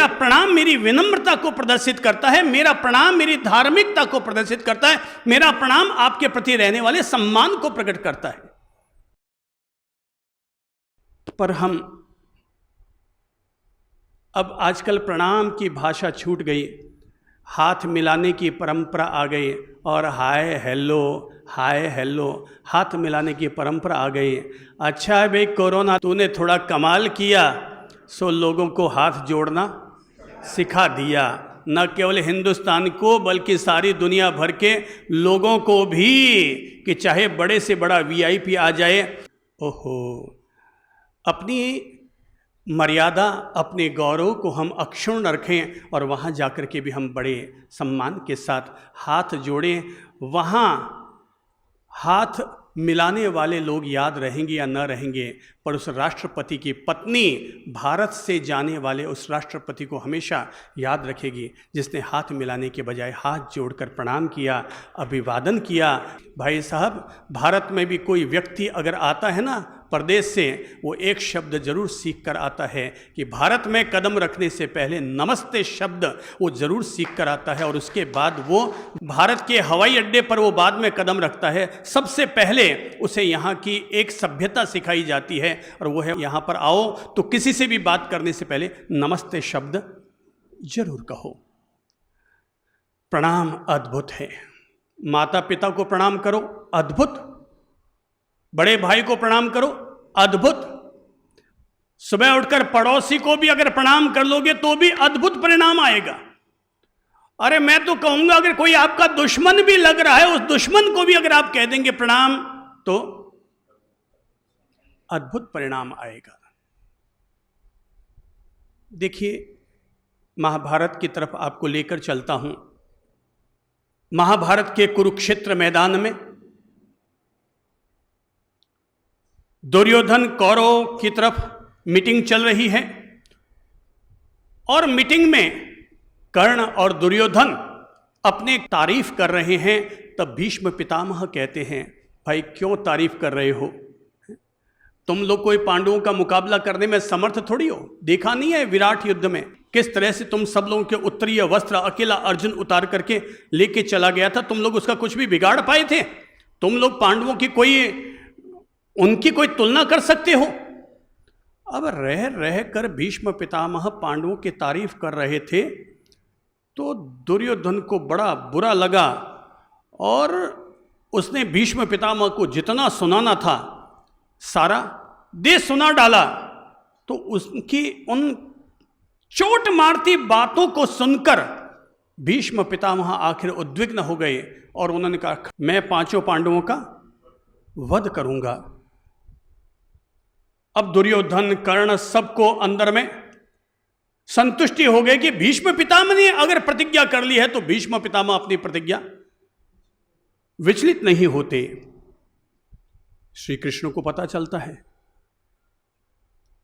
प्रणाम मेरी विनम्रता को प्रदर्शित करता है, मेरा प्रणाम मेरी धार्मिकता को प्रदर्शित करता है, मेरा प्रणाम आपके प्रति रहने वाले सम्मान को प्रकट करता है। पर हम अब आजकल प्रणाम की भाषा छूट गई, हाथ मिलाने की परंपरा आ गई और हाय हेलो हाथ मिलाने की परंपरा आ गई। अच्छा है भाई, कोरोना तूने थोड़ा कमाल किया, सो लोगों को हाथ जोड़ना सिखा दिया। न केवल हिंदुस्तान को बल्कि सारी दुनिया भर के लोगों को भी, कि चाहे बड़े से बड़ा VIP आ जाए, ओहो, अपनी मर्यादा, अपने गौरव को हम अक्षुण्ण रखें और वहाँ जाकर के भी हम बड़े सम्मान के साथ हाथ जोड़ें। वहाँ हाथ मिलाने वाले लोग याद रहेंगे या न रहेंगे, पर उस राष्ट्रपति की पत्नी भारत से जाने वाले उस राष्ट्रपति को हमेशा याद रखेगी जिसने हाथ मिलाने के बजाय हाथ जोड़कर प्रणाम किया, अभिवादन किया। भाई साहब, भारत में भी कोई व्यक्ति अगर आता है ना प्रदेश से, वो एक शब्द जरूर सीख कर आता है कि भारत में कदम रखने से पहले नमस्ते शब्द वो जरूर सीख कर आता है, और उसके बाद वो भारत के हवाई अड्डे पर वो बाद में कदम रखता है। सबसे पहले उसे यहाँ की एक सभ्यता सिखाई जाती है, और वो है यहाँ पर आओ तो किसी से भी बात करने से पहले नमस्ते शब्द जरूर कहो। प्रणाम अद्भुत है। माता पिता को प्रणाम करो, अद्भुत। बड़े भाई को प्रणाम करो, अद्भुत। सुबह उठकर पड़ोसी को भी अगर प्रणाम कर लोगे तो भी अद्भुत परिणाम आएगा। अरे मैं तो कहूंगा अगर कोई आपका दुश्मन भी लग रहा है, उस दुश्मन को भी अगर आप कह देंगे प्रणाम तो अद्भुत परिणाम आएगा। देखिए, महाभारत की तरफ आपको लेकर चलता हूं। महाभारत के कुरुक्षेत्र मैदान में दुर्योधन कौरव की तरफ मीटिंग चल रही है, और मीटिंग में कर्ण और दुर्योधन अपने तारीफ कर रहे हैं। तब भीष्म पितामह कहते हैं, भाई क्यों तारीफ कर रहे हो? तुम लोग कोई पांडवों का मुकाबला करने में समर्थ थोड़ी हो। देखा नहीं है विराट युद्ध में किस तरह से तुम सब लोगों के उत्तरीय वस्त्र अकेला अर्जुन उतार करके लेके चला गया था? तुम लोग उसका कुछ भी बिगाड़ पाए थे? तुम लोग पांडवों की उनकी कोई तुलना कर सकते हो? अब रह रह कर भीष्म पितामह पांडवों की तारीफ कर रहे थे तो दुर्योधन को बड़ा बुरा लगा, और उसने भीष्म पितामह को जितना सुनाना था सारा दे सुना डाला। तो उसकी उन चोट मारती बातों को सुनकर भीष्म पितामह आखिर उद्विग्न हो गए, और उन्होंने कहा, मैं 5 पांडवों का वध करूंगा। अब दुर्योधन कर्ण सबको अंदर में संतुष्टि हो गई कि भीष्म पितामह ने अगर प्रतिज्ञा कर ली है तो भीष्म पितामह अपनी प्रतिज्ञा विचलित नहीं होते। श्री कृष्ण को पता चलता है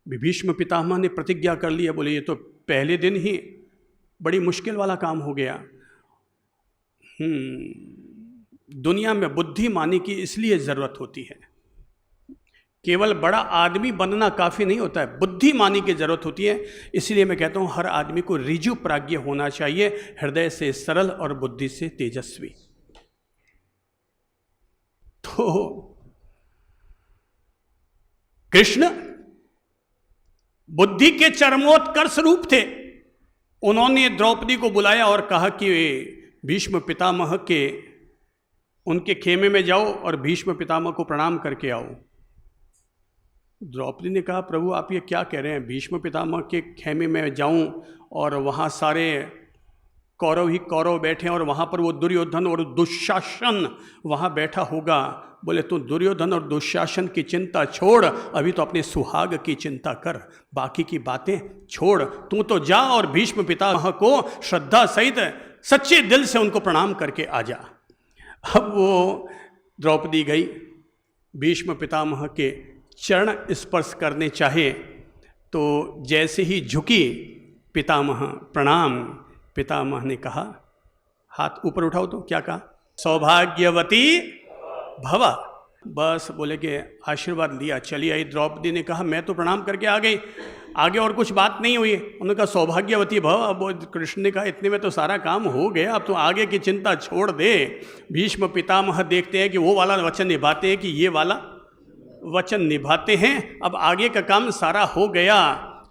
भीष्म पितामह ने प्रतिज्ञा कर ली है, बोले ये तो पहले दिन ही बड़ी मुश्किल वाला काम हो गया। दुनिया में बुद्धिमानी की इसलिए जरूरत होती है, केवल बड़ा आदमी बनना काफ़ी नहीं होता है, बुद्धिमानी की जरूरत होती है। इसलिए मैं कहता हूँ हर आदमी को ऋजु प्राज्ञ होना चाहिए, हृदय से सरल और बुद्धि से तेजस्वी। तो कृष्ण बुद्धि के चरमोत्कर्ष रूप थे। उन्होंने द्रौपदी को बुलाया और कहा कि भीष्म पितामह के उनके खेमे में जाओ और भीष्म पितामह को प्रणाम करके आओ। द्रौपदी ने कहा, प्रभु आप ये क्या कह रहे हैं? भीष्म पितामह के खेमे में जाऊं और वहाँ सारे कौरव ही कौरव बैठे हैं और वहाँ पर वो दुर्योधन और दुशासन वहाँ बैठा होगा। बोले तू दुर्योधन और दुशासन की चिंता छोड़, अभी तो अपने सुहाग की चिंता कर, बाकी की बातें छोड़। तू तो जा और भीष्म पितामह को श्रद्धा सहित सच्चे दिल से उनको प्रणाम करके आ जा। अब वो द्रौपदी गई, भीष्म पितामह के चरण स्पर्श करने चाहे तो जैसे ही झुकी पितामह प्रणाम, पितामह ने कहा, हाथ ऊपर उठाओ। तो क्या कहा? सौभाग्यवती भव। बस बोले कि आशीर्वाद लिया, चली आई। द्रौपदी ने कहा, मैं तो प्रणाम करके आ गई, आगे और कुछ बात नहीं हुई। उन्होंने कहा सौभाग्यवती भव। अब कृष्ण ने कहा इतने में तो सारा काम हो गया, अब तो आगे की चिंता छोड़ दे। भीष्म पितामह देखते हैं कि वो वाला वचन निभाते हैं कि ये वाला वचन निभाते हैं, अब आगे का काम सारा हो गया।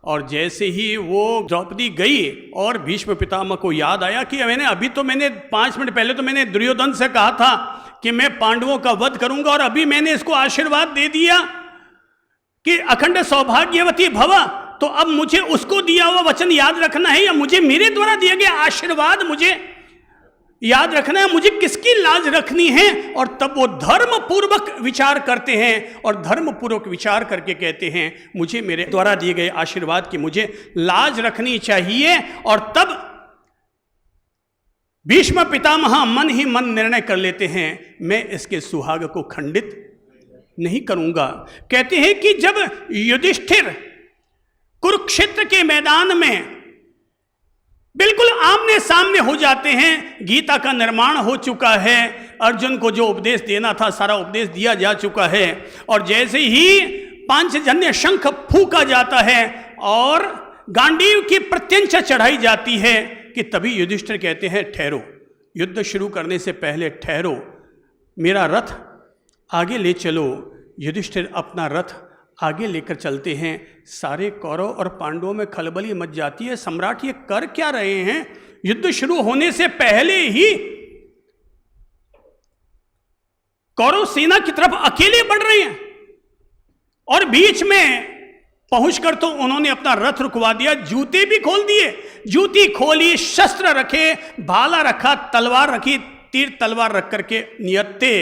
और जैसे ही वो द्रौपदी गई और भीष्म पितामह को याद आया कि मैंने 5 मिनट पहले तो मैंने दुर्योधन से कहा था कि मैं पांडवों का वध करूंगा, और अभी मैंने इसको आशीर्वाद दे दिया कि अखंड सौभाग्यवती भव। तो अब मुझे उसको दिया हुआ वचन याद रखना है, या मुझे मेरे द्वारा दिए गए आशीर्वाद मुझे याद रखना है मुझे किसकी लाज रखनी है। और तब वो धर्म पूर्वक विचार करते हैं और धर्म पूर्वक विचार करके कहते हैं मुझे मेरे द्वारा दिए गए आशीर्वाद की मुझे लाज रखनी चाहिए। और तब भीष्म पितामह मन ही मन निर्णय कर लेते हैं मैं इसके सुहाग को खंडित नहीं करूंगा। कहते हैं कि जब युधिष्ठिर कुरुक्षेत्र के मैदान में बिल्कुल आमने सामने हो जाते हैं, गीता का निर्माण हो चुका है, अर्जुन को जो उपदेश देना था सारा उपदेश दिया जा चुका है, और जैसे ही पांचजन्य शंख फूंका जाता है और गांडीव की प्रत्यंचा चढ़ाई जाती है कि तभी युधिष्ठिर कहते हैं ठहरो, युद्ध शुरू करने से पहले ठहरो, मेरा रथ आगे ले चलो। युधिष्ठिर अपना रथ आगे लेकर चलते हैं। सारे कौरव और पांडवों में खलबली मच जाती है, सम्राट ये कर क्या रहे हैं? युद्ध शुरू होने से पहले ही कौरव सेना की तरफ अकेले बढ़ रहे हैं और बीच में पहुंचकर तो उन्होंने अपना रथ रुकवा दिया, जूते भी खोल दिए, जूती खोली, शस्त्र रखे, भाला रखा, तलवार रखी, तीर तलवार रख करके नियत्ते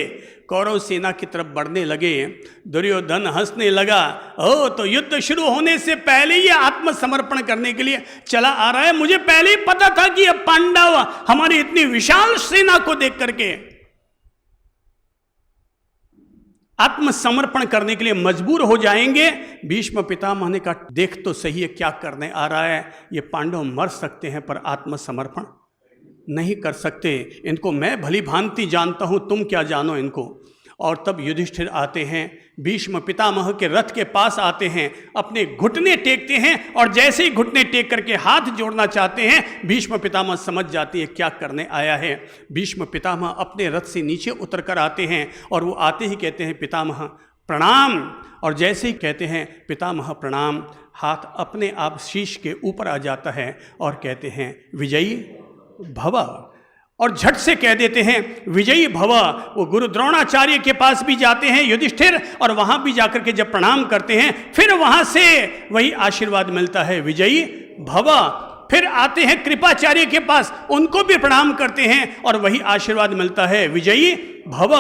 कौरव सेना की तरफ बढ़ने लगे। दुर्योधन हंसने लगा, ओ तो युद्ध शुरू होने से पहले ही आत्मसमर्पण करने के लिए चला आ रहा है, मुझे पहले ही पता था कि अब पांडव हमारी इतनी विशाल सेना को देख करके आत्मसमर्पण करने के लिए मजबूर हो जाएंगे। भीष्म पितामह ने कहा देख तो सही है क्या करने आ रहा है, ये पांडव मर सकते हैं पर आत्मसमर्पण नहीं कर सकते, इनको मैं भली भांति जानता हूं, तुम क्या जानो इनको। और तब युधिष्ठिर आते हैं, भीष्म पितामह के रथ के पास आते हैं, अपने घुटने टेकते हैं और जैसे ही घुटने टेक करके हाथ जोड़ना चाहते हैं भीष्म पितामह समझ जाती है क्या करने आया है। भीष्म पितामह अपने रथ से नीचे उतर कर आते हैं और वो आते ही कहते हैं पितामह प्रणाम, और जैसे ही कहते हैं पितामह प्रणाम, हाथ अपने आप शीश के ऊपर आ जाता है और कहते हैं विजयी भव, और झट से कह देते हैं विजयी भव। वो गुरु द्रोणाचार्य के पास भी जाते हैं युधिष्ठिर और वहां भी जाकर के जब प्रणाम करते हैं फिर वहां से वही आशीर्वाद मिलता है विजयी भव। फिर आते हैं कृपाचार्य के पास, उनको भी प्रणाम करते हैं और वही आशीर्वाद मिलता है विजयी भव।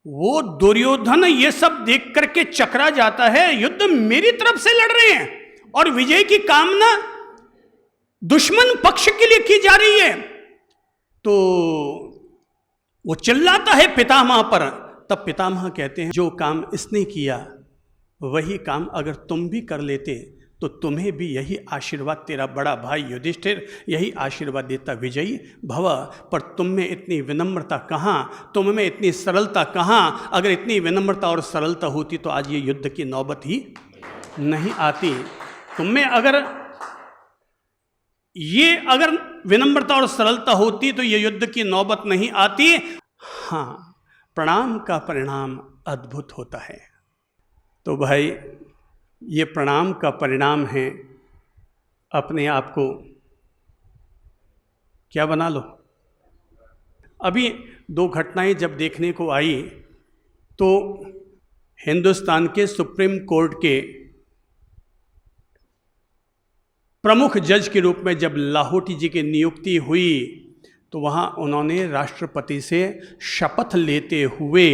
वो दुर्योधन ये सब देख करके चकरा जाता है, युद्ध मेरी तरफ से लड़ रहे हैं और विजय की कामना दुश्मन पक्ष के लिए की जा रही है। तो वो चिल्लाता है पितामह पर। तब पितामह कहते हैं जो काम इसने किया वही काम अगर तुम भी कर लेते तो तुम्हें भी यही आशीर्वाद तेरा बड़ा भाई युधिष्ठिर यही आशीर्वाद देता विजयी भव। पर तुम में इतनी विनम्रता कहाँ, तुम में इतनी सरलता कहाँ? अगर इतनी विनम्रता और सरलता होती तो आज ये युद्ध की नौबत ही नहीं आती। तुम में अगर विनम्रता और सरलता होती तो ये युद्ध की नौबत नहीं आती। हाँ, प्रणाम का परिणाम अद्भुत होता है। तो भाई ये प्रणाम का परिणाम है, अपने आप को क्या बना लो। अभी दो घटनाएं जब देखने को आई तो हिंदुस्तान के सुप्रीम कोर्ट के प्रमुख जज के रूप में जब लाहौटी जी की नियुक्ति हुई तो वहाँ उन्होंने राष्ट्रपति से शपथ लेते हुए,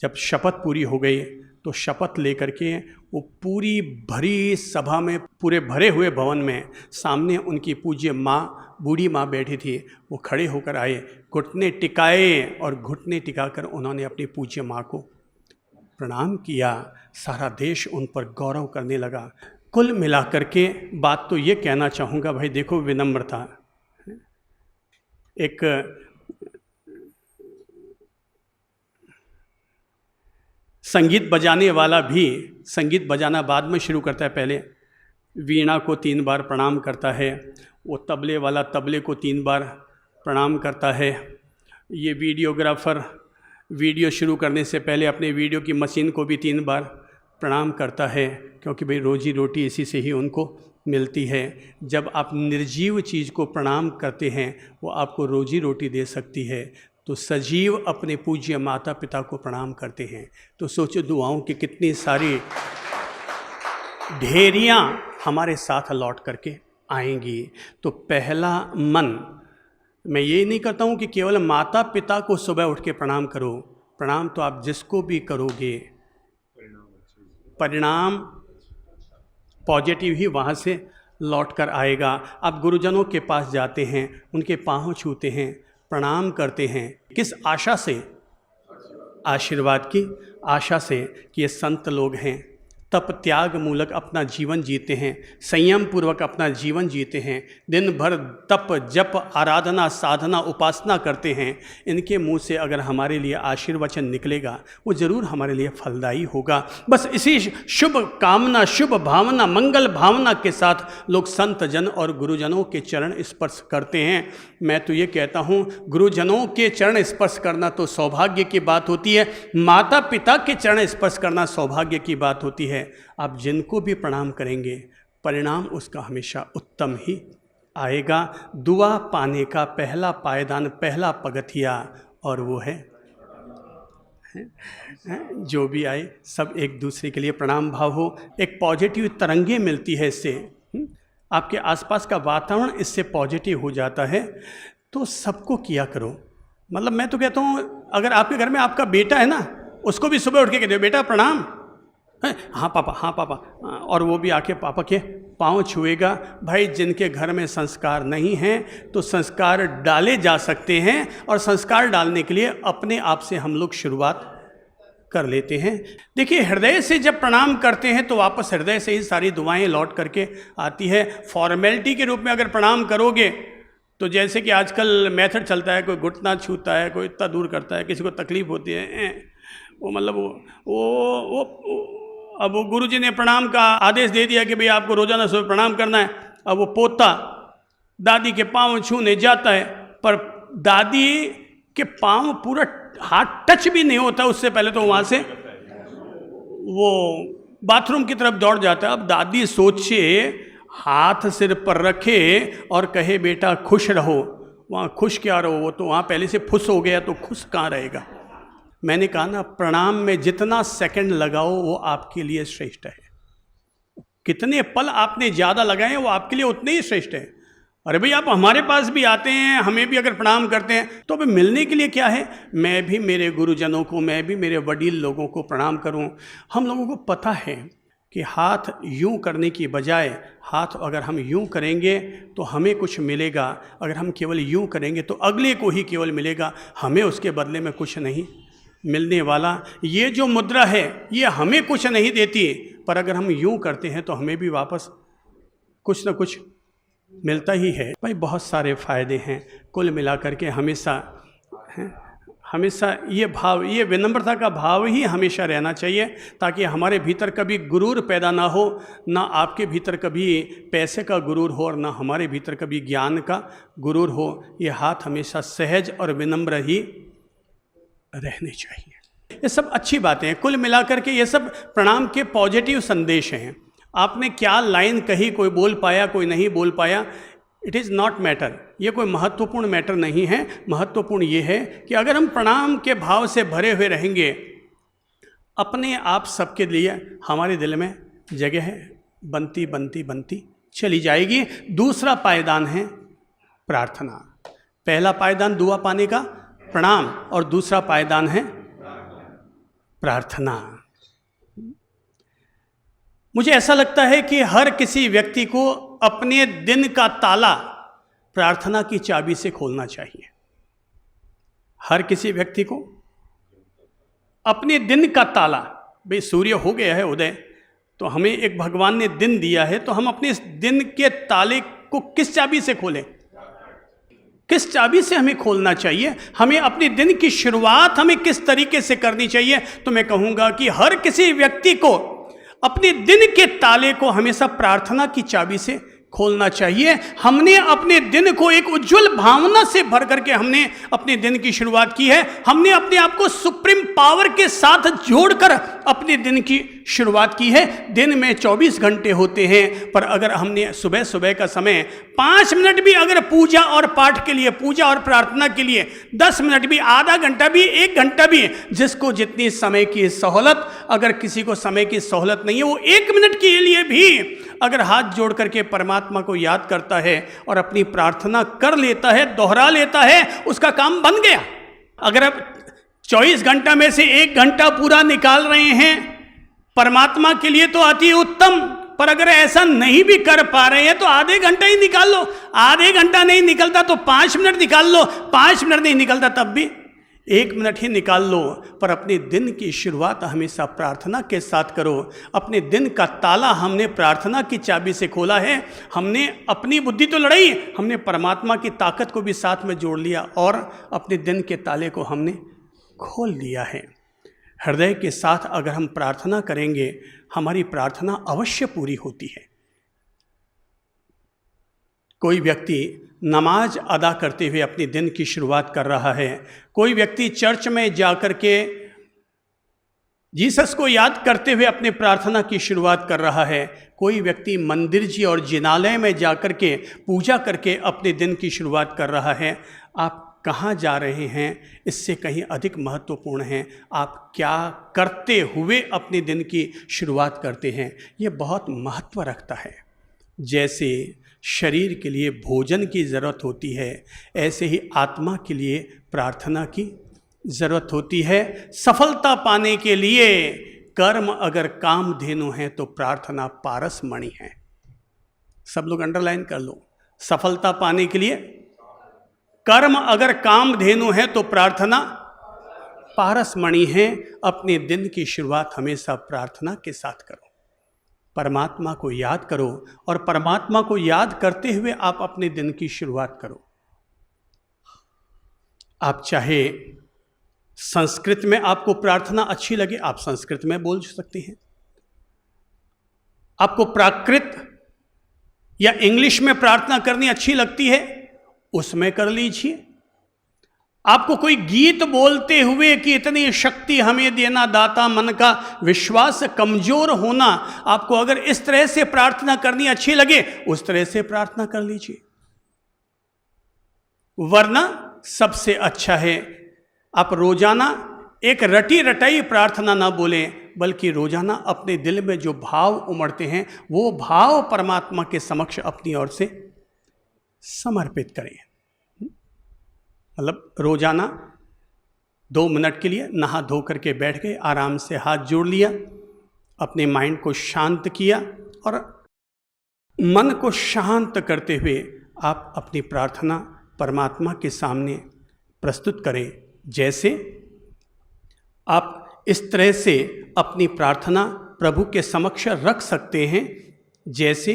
जब शपथ पूरी हो गई तो शपथ लेकर के वो पूरी भरी सभा में, पूरे भरे हुए भवन में, सामने उनकी पूज्य माँ, बूढ़ी माँ बैठी थी, वो खड़े होकर आए, घुटने टिकाए और घुटने टिकाकर उन्होंने अपनी पूज्य माँ को प्रणाम किया। सारा देश उन पर गौरव करने लगा। कुल मिलाकर के बात तो ये कहना चाहूँगा भाई देखो विनम्रता, एक संगीत बजाने वाला भी संगीत बजाना बाद में शुरू करता है, पहले वीणा को 3 बार प्रणाम करता है, वो तबले वाला तबले को 3 बार प्रणाम करता है, ये वीडियोग्राफर वीडियो शुरू करने से पहले अपने वीडियो की मशीन को भी 3 बार प्रणाम करता है, क्योंकि भाई रोजी रोटी इसी से ही उनको मिलती है। जब आप निर्जीव चीज़ को प्रणाम करते हैं वो आपको रोजी रोटी दे सकती है, तो सजीव अपने पूज्य माता पिता को प्रणाम करते हैं तो सोचो दुआओं की कितनी सारी ढेरियाँ हमारे साथ लौट करके आएंगी। तो पहला मन मैं ये नहीं करता हूँ कि केवल माता पिता को सुबह उठ के प्रणाम करो। प्रणाम तो आप जिसको भी करोगे, परिणाम पॉजिटिव ही वहाँ से लौट कर आएगा। आप गुरुजनों के पास जाते हैं, उनके पाँव छूते हैं, प्रणाम करते हैं, किस आशा से? आशीर्वाद की आशा से कि ये संत लोग हैं, तप त्याग मूलक अपना जीवन जीते हैं, संयम पूर्वक अपना जीवन जीते हैं, दिन भर तप जप आराधना साधना उपासना करते हैं। इनके मुंह से अगर हमारे लिए आशीर्वचन निकलेगा वो ज़रूर हमारे लिए फलदायी होगा। बस इसी शुभ कामना, शुभ भावना, मंगल भावना के साथ लोग संत जन और गुरुजनों के चरण स्पर्श करते हैं। मैं तो ये कहता हूँ, गुरुजनों के चरण स्पर्श करना तो सौभाग्य की बात होती है, माता पिता के चरण स्पर्श करना सौभाग्य की बात होती है। आप जिनको भी प्रणाम करेंगे परिणाम उसका हमेशा उत्तम ही आएगा। दुआ पाने का पहला पायदान, पहला पगथिया, और वो है जो भी आए सब एक दूसरे के लिए प्रणाम भाव हो। एक पॉजिटिव तरंगे मिलती है इससे, आपके आसपास का वातावरण इससे पॉजिटिव हो जाता है। तो सबको किया करो। मतलब मैं तो कहता हूँ, अगर आपके घर में आपका बेटा है ना, उसको भी सुबह उठ के कह दो, बेटा प्रणाम। हाँ पापा, हाँ पापा, और वो भी आके पापा के पाँव छुएगा। भाई जिनके घर में संस्कार नहीं हैं तो संस्कार डाले जा सकते हैं, और संस्कार डालने के लिए अपने आप से हम लोग शुरुआत कर लेते हैं। देखिए, हृदय से जब प्रणाम करते हैं तो वापस हृदय से ही सारी दुआएं लौट करके आती है। फॉर्मेलिटी के रूप में अगर प्रणाम करोगे तो जैसे कि आजकल मेथड चलता है, कोई घुटना छूता है, कोई इतना दूर करता है, किसी को तकलीफ होती है, वो मतलब वो अब वो गुरुजी ने प्रणाम का आदेश दे दिया कि भाई आपको रोजाना सुबह प्रणाम करना है। अब वो पोता दादी के पाँव छूने जाता है, पर दादी के पाँव पूरा हाथ टच भी नहीं होता, उससे पहले तो वहाँ से वो बाथरूम की तरफ दौड़ जाता है। अब दादी सोचे, हाथ सिर पर रखे और कहे बेटा खुश रहो, वहाँ खुश क्या रहो, वो तो वहाँ पहले से फुस हो गया, तो खुश कहाँ रहेगा। मैंने कहा ना, प्रणाम में जितना सेकंड लगाओ वो आपके लिए श्रेष्ठ है। कितने पल आपने ज़्यादा लगाए वो आपके लिए उतने ही श्रेष्ठ है। अरे भाई, आप हमारे पास भी आते हैं, हमें भी अगर प्रणाम करते हैं तो अभी मिलने के लिए क्या है, मैं भी मेरे गुरुजनों को, मैं भी मेरे वडील लोगों को प्रणाम करूं। हम लोगों को पता है कि हाथ यूं करने की बजाय हाथ अगर हम यूं करेंगे तो हमें कुछ मिलेगा, अगर हम केवल यूं करेंगे तो अगले को ही केवल मिलेगा, हमें उसके बदले में कुछ नहीं मिलने वाला। ये जो मुद्रा है ये हमें कुछ नहीं देती, पर अगर हम यूं करते हैं तो हमें भी वापस कुछ ना कुछ मिलता ही है। भाई बहुत सारे फ़ायदे हैं। कुल मिलाकर के हमेशा ये भाव, ये विनम्रता का भाव ही हमेशा रहना चाहिए, ताकि हमारे भीतर कभी गुरूर पैदा ना हो, ना आपके भीतर कभी पैसे का गुरूर हो, और ना हमारे भीतर कभी ज्ञान का गुरूर हो। ये हाथ हमेशा सहज और विनम्र ही रहने चाहिए। ये सब अच्छी बातें हैं। कुल मिलाकर के ये सब प्रणाम के पॉजिटिव संदेश हैं। आपने क्या लाइन कही, कोई बोल पाया कोई नहीं बोल पाया, इट इज़ नॉट मैटर, ये कोई महत्वपूर्ण मैटर नहीं है। महत्वपूर्ण ये है कि अगर हम प्रणाम के भाव से भरे हुए रहेंगे, अपने आप सबके लिए हमारे दिल में जगह है बनती बनती बनती चली जाएगी। दूसरा पायदान है प्रार्थना। पहला पायदान दुआ पाने का, प्रणाम, और दूसरा पायदान है प्रार्थना। मुझे ऐसा लगता है कि हर किसी व्यक्ति को अपने दिन का ताला प्रार्थना की चाबी से खोलना चाहिए। हर किसी व्यक्ति को अपने दिन का ताला, भाई सूर्य हो गया है उदय, तो हमें एक भगवान ने दिन दिया है, तो हम अपने इस दिन के ताले को किस चाबी से खोलें, किस चाबी से हमें खोलना चाहिए, हमें अपने दिन की शुरुआत हमें किस तरीके से करनी चाहिए। तो मैं कहूँगा कि हर किसी व्यक्ति को अपने दिन के ताले को हमेशा प्रार्थना की चाबी से खोलना चाहिए। हमने अपने दिन को एक उज्जवल भावना से भर करके हमने अपने दिन की शुरुआत की है। हमने अपने आप को सुप्रीम पावर के साथ जोड़कर अपने दिन की शुरुआत की है। दिन में 24 घंटे होते हैं, पर अगर हमने सुबह सुबह का समय 5 मिनट भी अगर पूजा और पाठ के लिए, पूजा और प्रार्थना के लिए 10 मिनट भी, आधा घंटा भी, 1 घंटा भी, जिसको जितनी समय की सहूलत, अगर किसी को समय की सहूलत नहीं है वो 1 मिनट के लिए भी अगर हाथ जोड़ करके परमात्मा को याद करता है और अपनी प्रार्थना कर लेता है, दोहरा लेता है, उसका काम बन गया। अगर आप 24 घंटा में से 1 घंटा पूरा निकाल रहे हैं परमात्मा के लिए तो अति उत्तम, पर अगर ऐसा नहीं भी कर पा रहे हैं तो आधे घंटा ही निकाल लो। आधे घंटा नहीं निकलता तो 5 मिनट निकाल लो, 5 मिनट नहीं निकलता तब भी 1 मिनट ही निकाल लो। पर अपने दिन की शुरुआत हमेशा प्रार्थना के साथ करो। अपने दिन का ताला हमने प्रार्थना की चाबी से खोला है। हमने अपनी बुद्धि तो लड़ाई, हमने परमात्मा की ताकत को भी साथ में जोड़ लिया और अपने दिन के ताले को हमने खोल लिया है। हृदय के साथ अगर हम प्रार्थना करेंगे, हमारी प्रार्थना अवश्य पूरी होती है। कोई व्यक्ति नमाज अदा करते हुए अपने दिन की शुरुआत कर रहा है, कोई व्यक्ति चर्च में जाकर के जीसस को याद करते हुए अपने प्रार्थना की शुरुआत कर रहा है, कोई व्यक्ति मंदिर जी और जिनालय में जाकर के पूजा करके अपने दिन की शुरुआत कर रहा है। आप कहाँ जा रहे हैं इससे कहीं अधिक महत्वपूर्ण है आप क्या करते हुए अपने दिन की शुरुआत करते हैं। ये बहुत महत्व रखता है। जैसे शरीर के लिए भोजन की ज़रूरत होती है, ऐसे ही आत्मा के लिए प्रार्थना की ज़रूरत होती है। सफलता पाने के लिए कर्म अगर कामधेनु है तो प्रार्थना पारसमणि है। सब लोग अंडरलाइन कर लो। सफलता पाने के लिए कर्म अगर कामधेनु है तो प्रार्थना पारसमणि है। अपने दिन की शुरुआत हमेशा प्रार्थना के साथ करो, परमात्मा को याद करो और परमात्मा को याद करते हुए आप अपने दिन की शुरुआत करो। आप चाहे संस्कृत में आपको प्रार्थना अच्छी लगे, आप संस्कृत में बोल सकते हैं। आपको प्राकृत या इंग्लिश में प्रार्थना करनी अच्छी लगती है, उसमें कर लीजिए। आपको कोई गीत बोलते हुए कि इतनी शक्ति हमें देना दाता, मन का विश्वास कमजोर होना, आपको अगर इस तरह से प्रार्थना करनी अच्छी लगे, उस तरह से प्रार्थना कर लीजिए। वरना सबसे अच्छा है आप रोजाना एक रटी रटाई प्रार्थना ना बोलें, बल्कि रोजाना अपने दिल में जो भाव उमड़ते हैं वो भाव परमात्मा के समक्ष अपनी ओर से समर्पित करें। मतलब रोजाना 2 मिनट के लिए नहा धो करके बैठ गए, आराम से हाथ जोड़ लिया, अपने माइंड को शांत किया और मन को शांत करते हुए आप अपनी प्रार्थना परमात्मा के सामने प्रस्तुत करें। जैसे आप इस तरह से अपनी प्रार्थना प्रभु के समक्ष रख सकते हैं, जैसे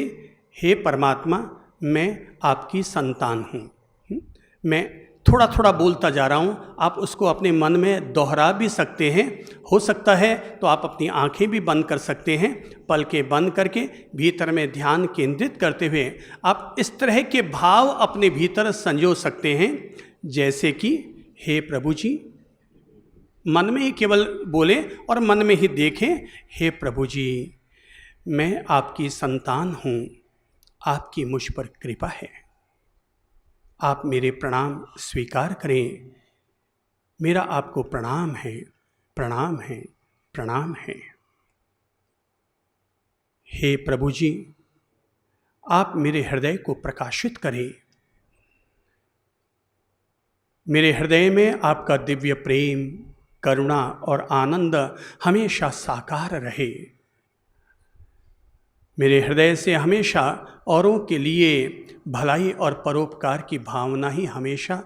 हे परमात्मा मैं आपकी संतान हूँ। मैं थोड़ा थोड़ा बोलता जा रहा हूँ, आप उसको अपने मन में दोहरा भी सकते हैं। हो सकता है तो आप अपनी आंखें भी बंद कर सकते हैं, पलकें बंद करके भीतर में ध्यान केंद्रित करते हुए आप इस तरह के भाव अपने भीतर संजो सकते हैं, जैसे कि हे प्रभु जी, मन में ही केवल बोले और मन में ही देखें, हे प्रभु जी मैं आपकी संतान हूँ, आपकी मुझ पर कृपा है, आप मेरे प्रणाम स्वीकार करें, मेरा आपको प्रणाम है, प्रणाम है, प्रणाम है। हे प्रभु जी आप मेरे हृदय को प्रकाशित करें, मेरे हृदय में आपका दिव्य प्रेम, करुणा और आनंद हमेशा साकार रहे। मेरे हृदय से हमेशा औरों के लिए भलाई और परोपकार की भावना ही हमेशा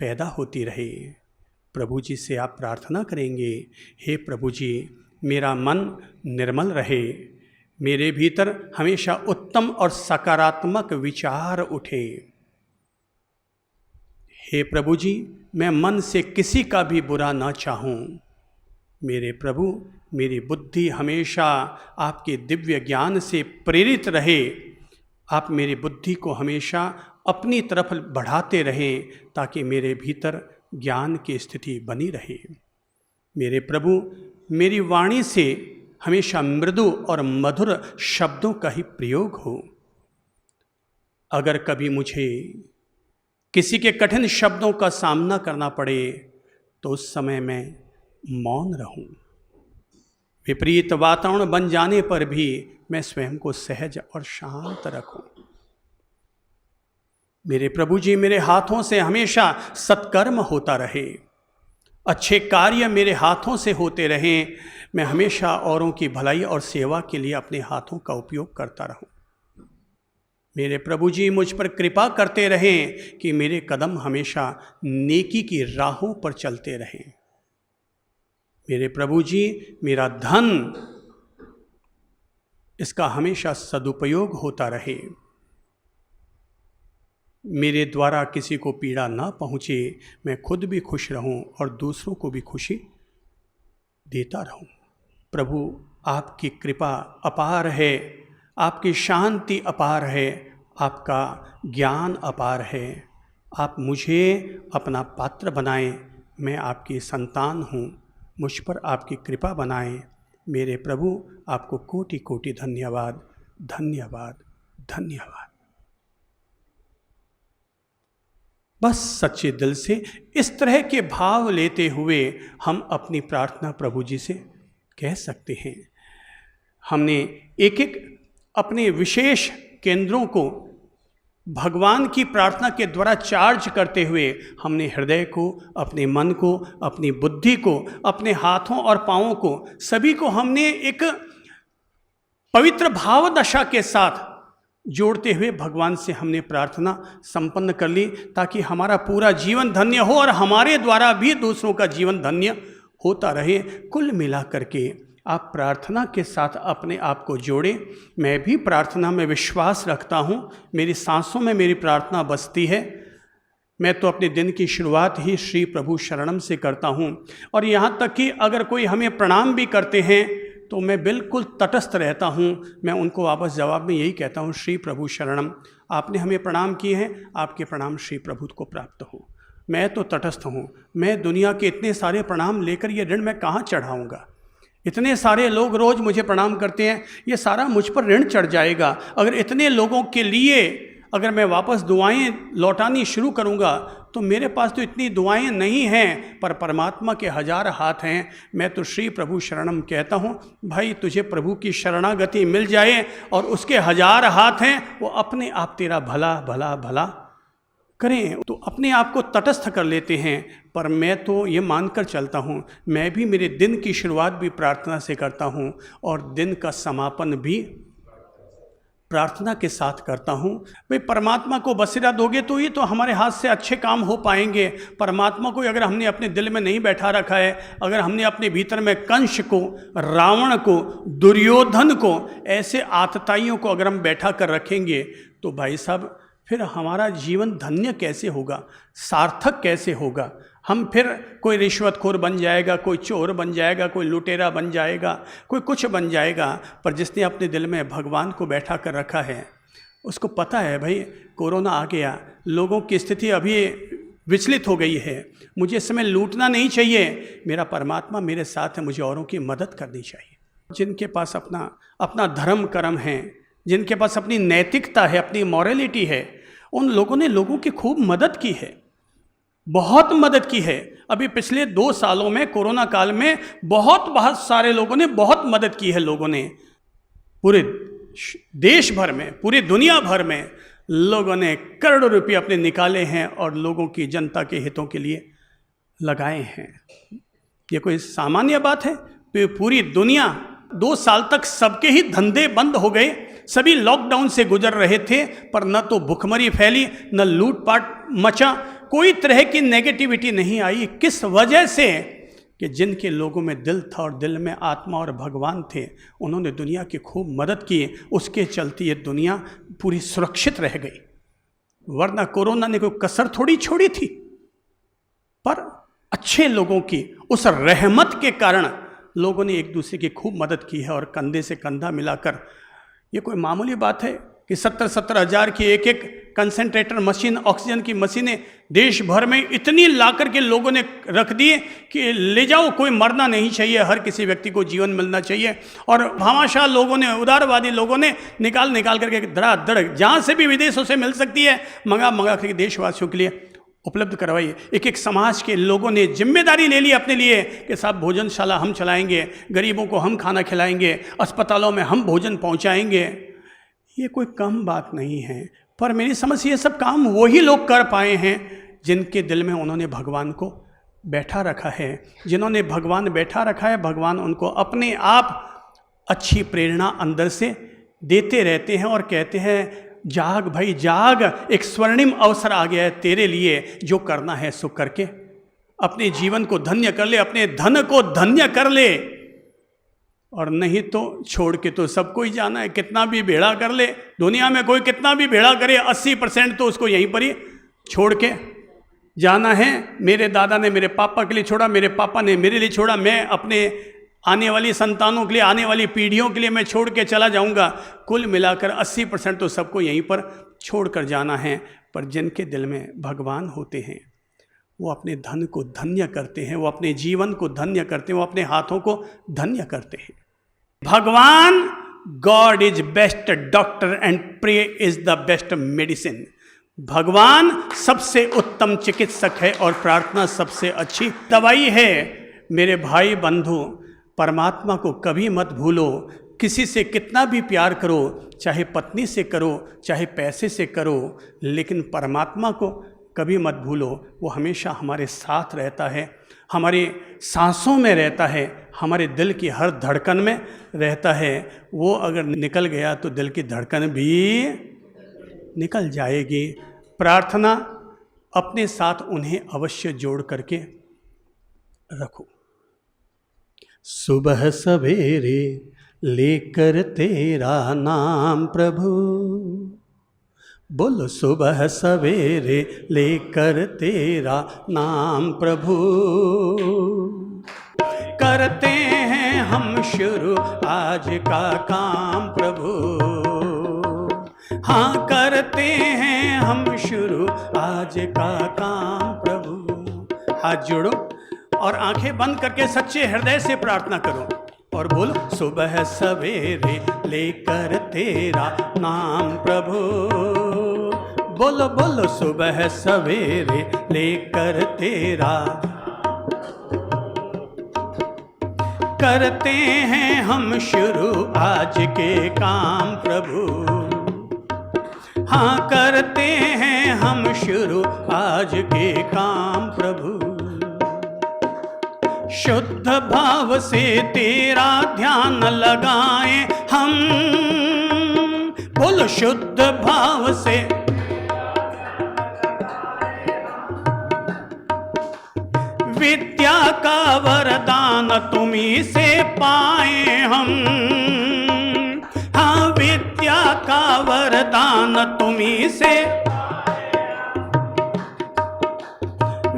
पैदा होती रहे। प्रभु जी से आप प्रार्थना करेंगे, हे प्रभु जी मेरा मन निर्मल रहे, मेरे भीतर हमेशा उत्तम और सकारात्मक विचार उठे। हे प्रभु जी मैं मन से किसी का भी बुरा ना चाहूँ। मेरे प्रभु मेरी बुद्धि हमेशा आपके दिव्य ज्ञान से प्रेरित रहे, आप मेरी बुद्धि को हमेशा अपनी तरफ बढ़ाते रहें ताकि मेरे भीतर ज्ञान की स्थिति बनी रहे। मेरे प्रभु मेरी वाणी से हमेशा मृदु और मधुर शब्दों का ही प्रयोग हो। अगर कभी मुझे किसी के कठिन शब्दों का सामना करना पड़े तो उस समय मैं मौन रहूं। विपरीत वातावरण बन जाने पर भी मैं स्वयं को सहज और शांत रखूं। मेरे प्रभु जी मेरे हाथों से हमेशा सत्कर्म होता रहे, अच्छे कार्य मेरे हाथों से होते रहें, मैं हमेशा औरों की भलाई और सेवा के लिए अपने हाथों का उपयोग करता रहूं। मेरे प्रभु जी मुझ पर कृपा करते रहें कि मेरे कदम हमेशा नेकी की राहों पर चलते रहें। मेरे प्रभु जी मेरा धन, इसका हमेशा सदुपयोग होता रहे, मेरे द्वारा किसी को पीड़ा ना पहुँचे, मैं खुद भी खुश रहूं और दूसरों को भी खुशी देता रहूं। प्रभु आपकी कृपा अपार है, आपकी शांति अपार है, आपका ज्ञान अपार है। आप मुझे अपना पात्र बनाएं, मैं आपकी संतान हूँ, मुझ पर आपकी कृपा बनाएं। मेरे प्रभु आपको कोटि कोटि धन्यवाद, धन्यवाद, धन्यवाद। बस सच्चे दिल से इस तरह के भाव लेते हुए हम अपनी प्रार्थना प्रभु जी से कह सकते हैं। हमने एक एक अपने विशेष केंद्रों को भगवान की प्रार्थना के द्वारा चार्ज करते हुए हमने हृदय को, अपने मन को, अपनी बुद्धि को, अपने हाथों और पाँवों को, सभी को हमने एक पवित्र भाव दशा के साथ जोड़ते हुए भगवान से हमने प्रार्थना संपन्न कर ली, ताकि हमारा पूरा जीवन धन्य हो और हमारे द्वारा भी दूसरों का जीवन धन्य होता रहे। कुल मिला करके आप प्रार्थना के साथ अपने आप को जोड़ें। मैं भी प्रार्थना में विश्वास रखता हूँ, मेरी सांसों में मेरी प्रार्थना बसती है। मैं तो अपने दिन की शुरुआत ही श्री प्रभु शरणम से करता हूँ, और यहाँ तक कि अगर कोई हमें प्रणाम भी करते हैं तो मैं बिल्कुल तटस्थ रहता हूँ। मैं उनको वापस जवाब में यही कहता हूँ, श्री प्रभु शरणम, आपने हमें प्रणाम किए हैं, आपके प्रणाम श्री प्रभु को प्राप्त हो। मैं तो तटस्थ हूँ। मैं दुनिया के इतने सारे प्रणाम लेकर ये ऋण मैं कहाँ चढ़ाऊँगा? इतने सारे लोग रोज़ मुझे प्रणाम करते हैं, ये सारा मुझ पर ऋण चढ़ जाएगा। अगर इतने लोगों के लिए अगर मैं वापस दुआएं लौटानी शुरू करूंगा तो मेरे पास तो इतनी दुआएं नहीं हैं, पर परमात्मा के 1000 हाथ हैं। मैं तो श्री प्रभु शरणम कहता हूँ। भाई तुझे प्रभु की शरणागति मिल जाए और उसके 1000 हाथ हैं, वो अपने आप तेरा भला भला भला करें, तो अपने आप को तटस्थ कर लेते हैं। पर मैं तो ये मानकर चलता हूँ, मैं भी मेरे दिन की शुरुआत भी प्रार्थना से करता हूँ और दिन का समापन भी प्रार्थना के साथ करता हूँ। भाई परमात्मा को बसेरा दोगे तो ये तो हमारे हाथ से अच्छे काम हो पाएंगे। परमात्मा को अगर हमने अपने दिल में नहीं बैठा रखा है, अगर हमने अपने भीतर में कंस को, रावण को, दुर्योधन को, ऐसे आतताइयों को अगर हम बैठा कर रखेंगे तो भाई साहब फिर हमारा जीवन धन्य कैसे होगा, सार्थक कैसे होगा? हम फिर कोई रिश्वतखोर बन जाएगा, कोई चोर बन जाएगा, कोई लुटेरा बन जाएगा, कोई कुछ बन जाएगा। पर जिसने अपने दिल में भगवान को बैठा कर रखा है, उसको पता है भाई कोरोना आ गया, लोगों की स्थिति अभी विचलित हो गई है, मुझे इस समय लूटना नहीं चाहिए, मेरा परमात्मा मेरे साथ है, मुझे औरों की मदद करनी चाहिए। जिनके पास अपना धर्म कर्म है, जिनके पास अपनी नैतिकता है, अपनी मॉरलिटी है, उन लोगों ने लोगों की खूब मदद की है, बहुत मदद की है। अभी पिछले 2 सालों में कोरोना काल में बहुत सारे लोगों ने बहुत मदद की है। लोगों ने पूरे देश भर में, पूरी दुनिया भर में लोगों ने करोड़ों रुपये अपने निकाले हैं और लोगों की, जनता के हितों के लिए लगाए हैं। ये कोई सामान्य बात है? पूरी दुनिया 2 साल तक सबके ही धंधे बंद हो गए, सभी लॉकडाउन से गुजर रहे थे, पर न तो भुखमरी फैली, न लूटपाट मचा, कोई तरह की नेगेटिविटी नहीं आई। किस वजह से? कि जिनके लोगों में दिल था और दिल में आत्मा और भगवान थे, उन्होंने दुनिया की खूब मदद की। उसके चलते ये दुनिया पूरी सुरक्षित रह गई, वरना कोरोना ने कोई कसर थोड़ी छोड़ी थी। पर अच्छे लोगों की उस रहमत के कारण लोगों ने एक दूसरे की खूब मदद की है और कंधे से कंधा मिलाकर, ये कोई मामूली बात है कि 70 हज़ार की एक कंसंट्रेटर मशीन, ऑक्सीजन की मशीनें देश भर में इतनी लाकर के लोगों ने रख दी कि ले जाओ, कोई मरना नहीं चाहिए, हर किसी व्यक्ति को जीवन मिलना चाहिए। और भामाशाह लोगों ने, उदारवादी लोगों ने निकाल करके धड़ाधड़ जहाँ से भी विदेशों से मिल सकती है मंगा करके देशवासियों के लिए उपलब्ध करवाइए। एक एक समाज के लोगों ने जिम्मेदारी ले ली अपने लिए कि साहब भोजनशाला हम चलाएंगे, गरीबों को हम खाना खिलाएंगे, अस्पतालों में हम भोजन पहुंचाएंगे। ये कोई कम बात नहीं है, पर मेरी समझ से ये सब काम वही लोग कर पाए हैं जिनके दिल में उन्होंने भगवान को बैठा रखा है। जिन्होंने भगवान बैठा रखा है, भगवान उनको अपने आप अच्छी प्रेरणा अंदर से देते रहते हैं और कहते हैं जाग भाई जाग, एक स्वर्णिम अवसर आ गया है तेरे लिए, जो करना है सो करके अपने जीवन को धन्य कर ले, अपने धन को धन्य कर ले, और नहीं तो छोड़ के तो सबको ही जाना है। कितना भी भेड़ा कर ले दुनिया में, कोई कितना भी भेड़ा करे 80% तो उसको यहीं पर ही छोड़ के जाना है। मेरे दादा ने मेरे पापा के लिए छोड़ा, मेरे पापा ने मेरे लिए छोड़ा, मैं अपने आने वाली संतानों के लिए, आने वाली पीढ़ियों के लिए मैं छोड़ के चला जाऊंगा। कुल मिलाकर 80% तो सबको यहीं पर छोड़ कर जाना है। पर जिनके दिल में भगवान होते हैं वो अपने धन को धन्य करते हैं, वो अपने जीवन को धन्य करते हैं, वो अपने हाथों को धन्य करते हैं। भगवान, God is best doctor and pray is the best medicine. भगवान सबसे उत्तम चिकित्सक है और प्रार्थना सबसे अच्छी दवाई है। मेरे भाई बंधु, परमात्मा को कभी मत भूलो। किसी से कितना भी प्यार करो, चाहे पत्नी से करो, चाहे पैसे से करो, लेकिन परमात्मा को कभी मत भूलो। वो हमेशा हमारे साथ रहता है, हमारे सांसों में रहता है, हमारे दिल की हर धड़कन में रहता है। वो अगर निकल गया तो दिल की धड़कन भी निकल जाएगी। प्रार्थना अपने साथ उन्हें अवश्य जोड़ करके रखो। सुबह सवेरे लेकर तेरा नाम प्रभु, बोलो सुबह सवेरे लेकर तेरा नाम प्रभु, करते हैं हम शुरू आज का काम प्रभु, हाँ करते हैं हम शुरू आज का काम प्रभु। हाथ जोड़ो और आंखें बंद करके सच्चे हृदय से प्रार्थना करो और बोलो सुबह सवेरे लेकर तेरा नाम प्रभु, बोलो बोलो सुबह सवेरे लेकर तेरा, करते हैं हम शुरू आज के काम प्रभु, हाँ करते हैं हम शुरू आज के काम प्रभु। शुद्ध भाव से तेरा ध्यान लगाएं हम, बोलो शुद्ध भाव से, विद्या का वरदान तुम्हीं से पाए हम, हाँ विद्या का वरदान तुम्हीं से,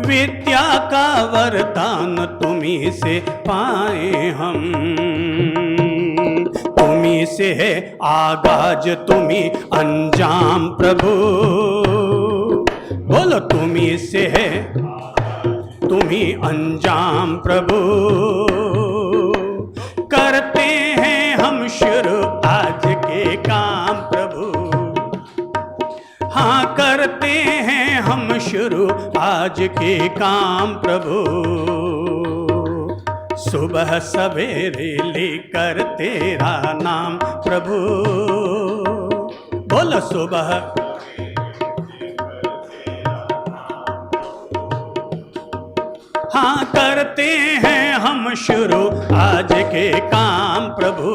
विद्या का वरदान तुम्हीं से पाए हम। तुम्हीं से है आगाज तुम्हीं अंजाम प्रभु, बोलो तुम्हीं से है तुम्हीं अंजाम प्रभु, करते हैं हम शुरू आज के काम प्रभु, हाँ करते हैं हम शुरू आज के काम प्रभु। सुबह सवेरे लेकर तेरा नाम प्रभु, बोलो सुबह, हाँ करते हैं हम शुरू आज के काम प्रभु,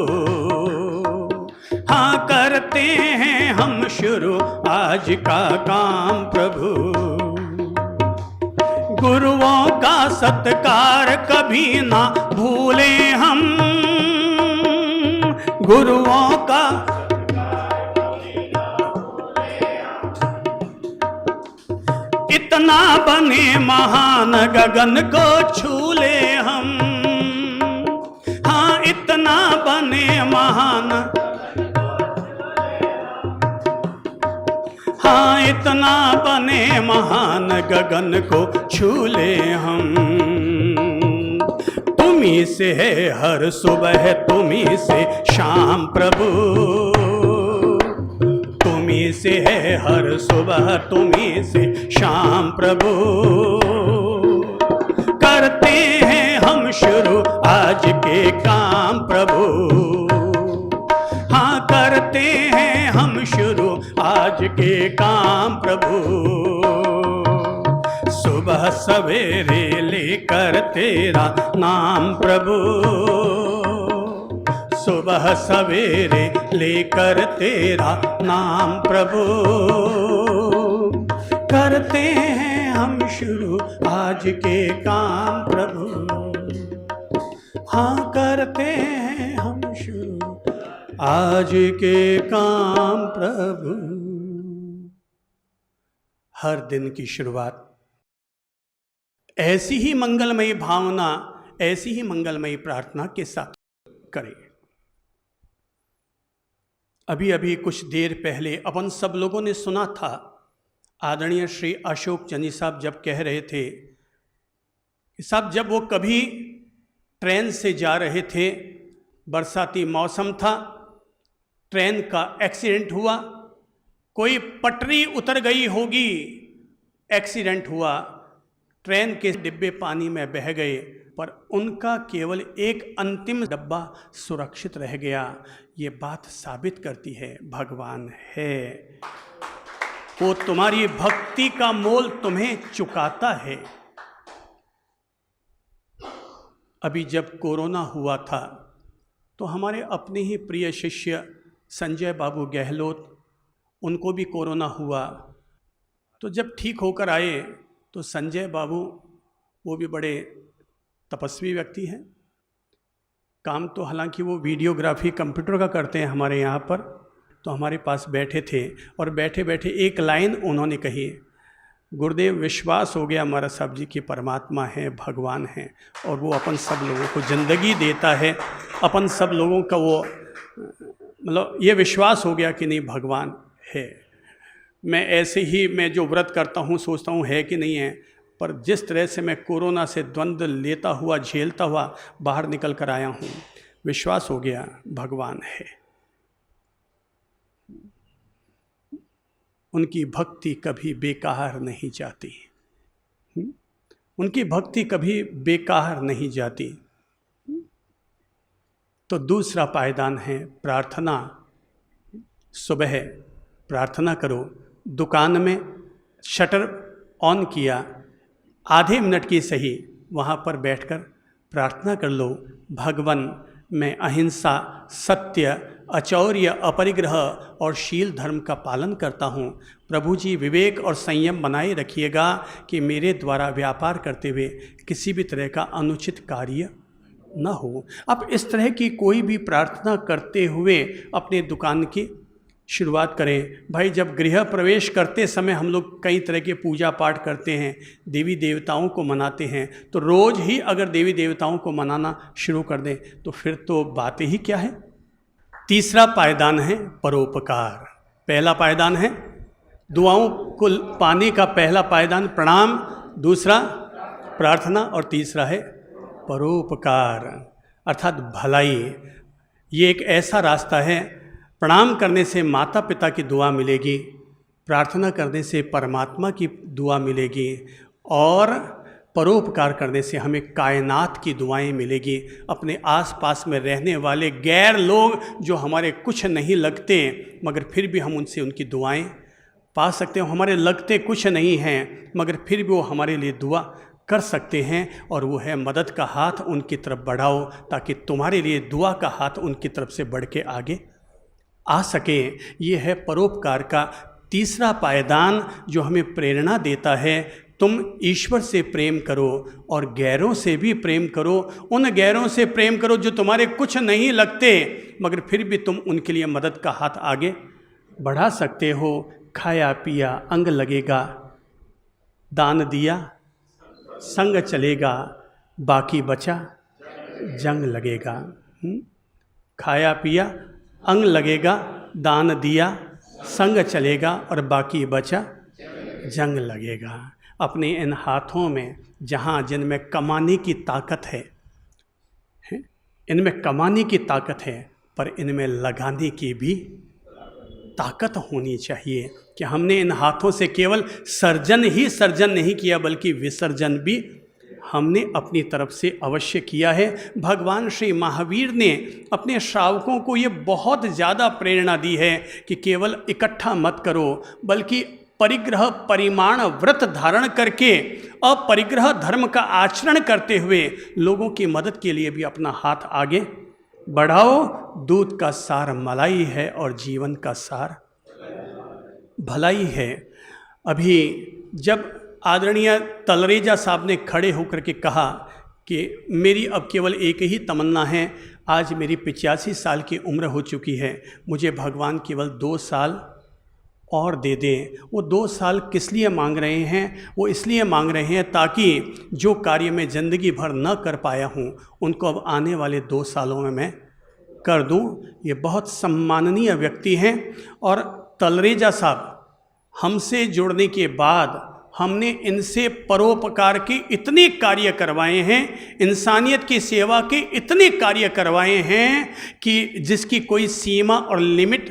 हाँ करते हैं हम शुरू आज का काम प्रभु। गुरुओं का सत्कार कभी ना भूले हम, गुरुओं का इतना बने महान गगन को छू ले हम, हाँ इतना बने महान, हाँ इतना बने महान गगन को छू ले हम। तुम्हीं से है हर सुबह, तुम्हीं से शाम प्रभु, तुम्ही से है, हर सुबह तुम्ही से शाम प्रभु। करते हैं हम शुरू आज के काम प्रभु, हाँ करते हैं हम शुरू आज के काम प्रभु। सुबह सवेरे लेकर तेरा नाम प्रभु, सुबह सवेरे लेकर तेरा नाम प्रभु। करते हैं हम शुरू आज के काम प्रभु, हाँ करते हैं हम शुरू आज के काम प्रभु। हर दिन की शुरुआत ऐसी ही मंगलमयी भावना, ऐसी ही मंगलमयी प्रार्थना के साथ करें। अभी अभी कुछ देर पहले अपन सब लोगों ने सुना था, आदरणीय श्री अशोक चंदी साहब जब कह रहे थे कि साहब जब वो कभी ट्रेन से जा रहे थे, बरसाती मौसम था, ट्रेन का एक्सीडेंट हुआ, कोई पटरी उतर गई होगी, एक्सीडेंट हुआ, ट्रेन के डिब्बे पानी में बह गए, पर उनका केवल एक अंतिम डब्बा सुरक्षित रह गया। ये बात साबित करती है भगवान है, वो तुम्हारी भक्ति का मोल तुम्हें चुकाता है। अभी जब कोरोना हुआ था तो हमारे अपने ही प्रिय शिष्य संजय बाबू गहलोत, उनको भी कोरोना हुआ। तो जब ठीक होकर आए तो संजय बाबू, वो भी बड़े तपस्वी व्यक्ति हैं, काम तो हालांकि वो वीडियोग्राफी कंप्यूटर का करते हैं हमारे यहाँ पर, तो हमारे पास बैठे थे और बैठे बैठे एक लाइन उन्होंने कही, गुरुदेव विश्वास हो गया हमारा साहब जी की परमात्मा है, भगवान है और वो अपन सब लोगों को ज़िंदगी देता है, अपन सब लोगों का वो मतलब ये विश्वास हो गया कि नहीं भगवान है। मैं ऐसे ही मैं जो व्रत करता हूँ सोचता हूँ है कि नहीं है, पर जिस तरह से मैं कोरोना से द्वंद्व लेता हुआ झेलता हुआ बाहर निकल कर आया हूँ, विश्वास हो गया भगवान है। उनकी भक्ति कभी बेकार नहीं जाती, उनकी भक्ति कभी बेकार नहीं जाती। तो दूसरा पायदान है प्रार्थना। सुबह प्रार्थना करो, दुकान में शटर ऑन किया, आधे मिनट की सही वहाँ पर बैठकर प्रार्थना कर लो, भगवन मैं अहिंसा, सत्य, अचौर्य, अपरिग्रह और शील धर्म का पालन करता हूँ। प्रभु जी विवेक और संयम बनाए रखिएगा कि मेरे द्वारा व्यापार करते हुए किसी भी तरह का अनुचित कार्य न हो। अब इस तरह की कोई भी प्रार्थना करते हुए अपने दुकान की शुरुआत करें। भाई जब गृह प्रवेश करते समय हम लोग कई तरह के पूजा पाठ करते हैं, देवी देवताओं को मनाते हैं, तो रोज़ ही अगर देवी देवताओं को मनाना शुरू कर दें तो फिर तो बात ही क्या है। तीसरा पायदान है परोपकार। पहला पायदान है दुआओं को पाने का, पहला पायदान प्रणाम, दूसरा प्रार्थना और तीसरा है परोपकार अर्थात भलाई। ये एक ऐसा रास्ता है, प्रणाम करने से माता पिता की दुआ मिलेगी, प्रार्थना करने से परमात्मा की दुआ मिलेगी और परोपकार करने से हमें कायनात की दुआएं मिलेगी। अपने आसपास में रहने वाले गैर लोग जो हमारे कुछ नहीं लगते मगर फिर भी हम उनसे उनकी दुआएं पा सकते हैं। हमारे लगते कुछ नहीं हैं मगर फिर भी वो हमारे लिए दुआ कर सकते हैं, और वो है मदद का हाथ उनकी तरफ बढ़ाओ ताकि तुम्हारे लिए दुआ का हाथ उनकी तरफ से बढ़ के आगे आ सके। ये है परोपकार का तीसरा पायदान जो हमें प्रेरणा देता है। तुम ईश्वर से प्रेम करो और गैरों से भी प्रेम करो। उन गैरों से प्रेम करो जो तुम्हारे कुछ नहीं लगते मगर फिर भी तुम उनके लिए मदद का हाथ आगे बढ़ा सकते हो। खाया पिया अंग लगेगा, दान दिया संग चलेगा, बाकी बचा जंग लगेगा। खाया पिया अंग लगेगा, दान दिया संग चलेगा और बाकी बचा जंग लगेगा। अपने इन हाथों में जहाँ जिनमें कमाने की ताकत है, इनमें कमाने की ताकत है पर इनमें लगाने की भी ताकत होनी चाहिए कि हमने इन हाथों से केवल सर्जन ही सर्जन नहीं किया, बल्कि विसर्जन भी हमने अपनी तरफ से अवश्य किया है। भगवान श्री महावीर ने अपने श्रावकों को ये बहुत ज़्यादा प्रेरणा दी है कि केवल इकट्ठा मत करो, बल्कि परिग्रह परिमाण व्रत धारण करके अपरिग्रह धर्म का आचरण करते हुए लोगों की मदद के लिए भी अपना हाथ आगे बढ़ाओ। दूध का सार मलाई है और जीवन का सार भलाई है। अभी जब आदरणीय तलरेजा साहब ने खड़े होकर के कहा कि मेरी अब केवल एक ही तमन्ना है, आज मेरी 85 साल की उम्र हो चुकी है, मुझे भगवान केवल 2 साल और दे दें। वो 2 साल किस लिए मांग रहे हैं? वो इसलिए मांग रहे हैं ताकि जो कार्य मैं ज़िंदगी भर न कर पाया हूँ उनको अब आने वाले 2 सालों में मैं कर दूँ। ये बहुत सम्माननीय व्यक्ति हैं। और तलरेजा साहब हमसे जुड़ने के बाद हमने इनसे परोपकार के इतने कार्य करवाए हैं, इंसानियत की सेवा के इतने कार्य करवाए हैं कि जिसकी कोई सीमा और लिमिट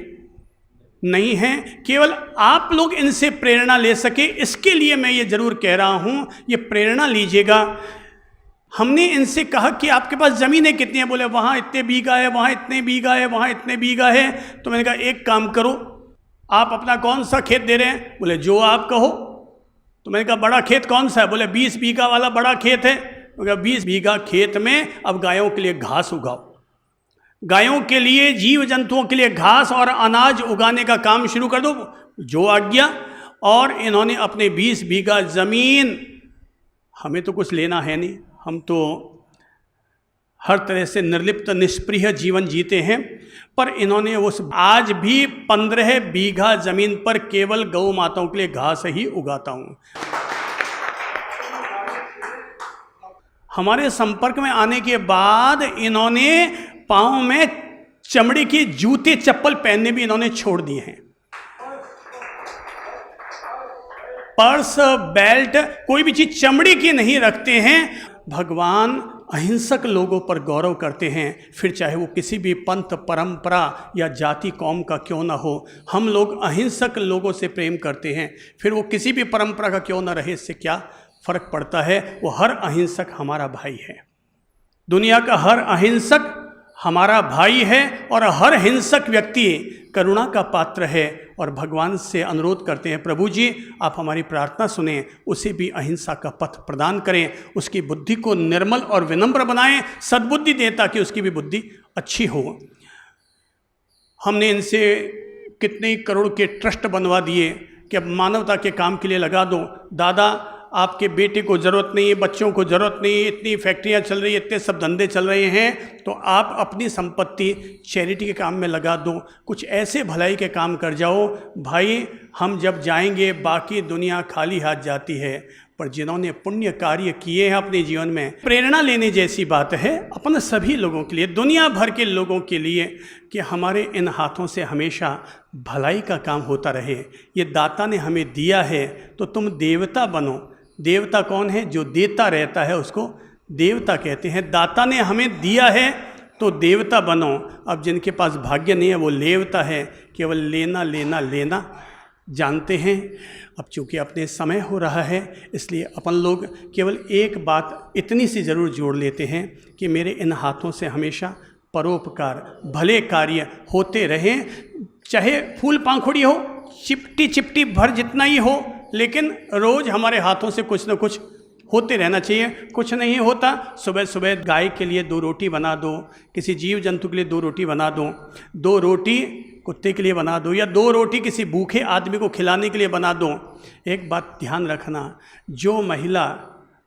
नहीं है। केवल आप लोग इनसे प्रेरणा ले सके, इसके लिए मैं ये ज़रूर कह रहा हूँ, ये प्रेरणा लीजिएगा। हमने इनसे कहा कि आपके पास ज़मीनें कितनी हैं? बोले वहाँ इतने बीघा है, वहाँ इतने बीघा है, वहाँ इतने बीघा है। तो मैंने कहा एक काम करो, आप अपना कौन सा खेत दे रहे हैं? बोले जो आप कहो। तो मैंने कहा बड़ा खेत कौन सा है? बोले 20 बीघा वाला बड़ा खेत है। मैंने कहा 20 बीघा खेत में अब गायों के लिए घास उगाओ, गायों के लिए, जीव जंतुओं के लिए घास और अनाज उगाने का काम शुरू कर दो, जो आज्ञा। और इन्होंने अपने 20 बीघा ज़मीन, हमें तो कुछ लेना है नहीं, हम तो हर तरह से निर्लिप्त निष्प्रिय जीवन जीते हैं, पर इन्होंने उस आज भी 15 बीघा ज़मीन पर केवल गौ माताओं के लिए घास ही उगाता हूँ। हमारे संपर्क में आने के बाद इन्होंने पाँव में चमड़े के जूते चप्पल पहनने भी इन्होंने छोड़ दिए हैं। पर्स, बेल्ट, कोई भी चीज़ चमड़े की नहीं रखते हैं। भगवान अहिंसक लोगों पर गौरव करते हैं, फिर चाहे वो किसी भी पंथ, परंपरा या जाति कौम का क्यों ना हो। हम लोग अहिंसक लोगों से प्रेम करते हैं, फिर वो किसी भी परंपरा का क्यों ना रहे, इससे क्या फ़र्क पड़ता है। वो हर अहिंसक हमारा भाई है, दुनिया का हर अहिंसक हमारा भाई है, और हर हिंसक व्यक्ति करुणा का पात्र है। और भगवान से अनुरोध करते हैं, प्रभु जी आप हमारी प्रार्थना सुनें, उसे भी अहिंसा का पथ प्रदान करें, उसकी बुद्धि को निर्मल और विनम्र बनाएं, सद्बुद्धि दें ताकि उसकी भी बुद्धि अच्छी हो। हमने इनसे कितने करोड़ के ट्रस्ट बनवा दिए कि अब मानवता के काम के लिए लगा दो। दादा आपके बेटे को ज़रूरत नहीं है, बच्चों को ज़रूरत नहीं है, इतनी फैक्ट्रियाँ चल रही है, इतने सब धंधे चल रहे हैं, तो आप अपनी संपत्ति चैरिटी के काम में लगा दो, कुछ ऐसे भलाई के काम कर जाओ। भाई हम जब जाएंगे बाकी दुनिया खाली हाथ जाती है, पर जिन्होंने पुण्य कार्य किए हैं अपने जीवन में, प्रेरणा लेने जैसी बात है अपन सभी लोगों के लिए, दुनिया भर के लोगों के लिए, कि हमारे इन हाथों से हमेशा भलाई का काम होता रहे। ये दाता ने हमें दिया है तो तुम देवता बनो। देवता कौन है? जो देता रहता है उसको देवता कहते हैं। दाता ने हमें दिया है तो देवता बनो। अब जिनके पास भाग्य नहीं है वो लेवता है, केवल लेना लेना लेना जानते हैं। अब चूँकि अपने समय हो रहा है, इसलिए अपन लोग केवल एक बात इतनी सी ज़रूर जोड़ लेते हैं कि मेरे इन हाथों से हमेशा परोपकार, भले कार्य होते रहें, चाहे फूल पाखुड़ी हो, चिपटी चिपटी भर जितना ही हो, लेकिन रोज़ हमारे हाथों से कुछ न कुछ होते रहना चाहिए। कुछ नहीं होता, सुबह सुबह गाय के लिए 2 रोटी बना दो, किसी जीव जंतु के लिए 2 रोटी बना दो, 2 रोटी कुत्ते के लिए बना दो, या 2 रोटी किसी भूखे आदमी को खिलाने के लिए बना दो। एक बात ध्यान रखना, जो महिला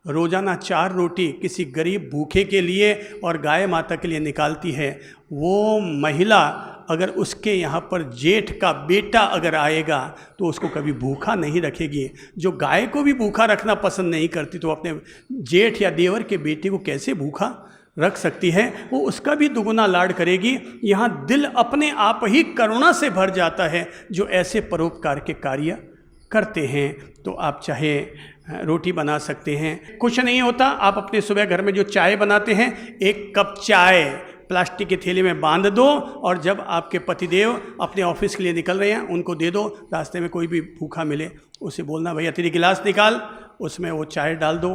रोज़ाना 4 रोटी किसी गरीब भूखे के लिए और गाय माता के लिए निकालती है, वो महिला अगर उसके यहाँ पर जेठ का बेटा अगर आएगा तो उसको कभी भूखा नहीं रखेगी। जो गाय को भी भूखा रखना पसंद नहीं करती तो अपने जेठ या देवर के बेटे को कैसे भूखा रख सकती है? वो उसका भी दुगुना लाड करेगी। यहाँ दिल अपने आप ही करुणा से भर जाता है जो ऐसे परोपकार के कार्य करते हैं। तो आप चाहे रोटी बना सकते हैं, कुछ नहीं होता। आप अपने सुबह घर में जो चाय बनाते हैं, 1 कप चाय प्लास्टिक के थैले में बांध दो और जब आपके पतिदेव अपने ऑफिस के लिए निकल रहे हैं उनको दे दो। रास्ते में कोई भी भूखा मिले उसे बोलना भैया तेरी गिलास निकाल, उसमें वो चाय डाल दो,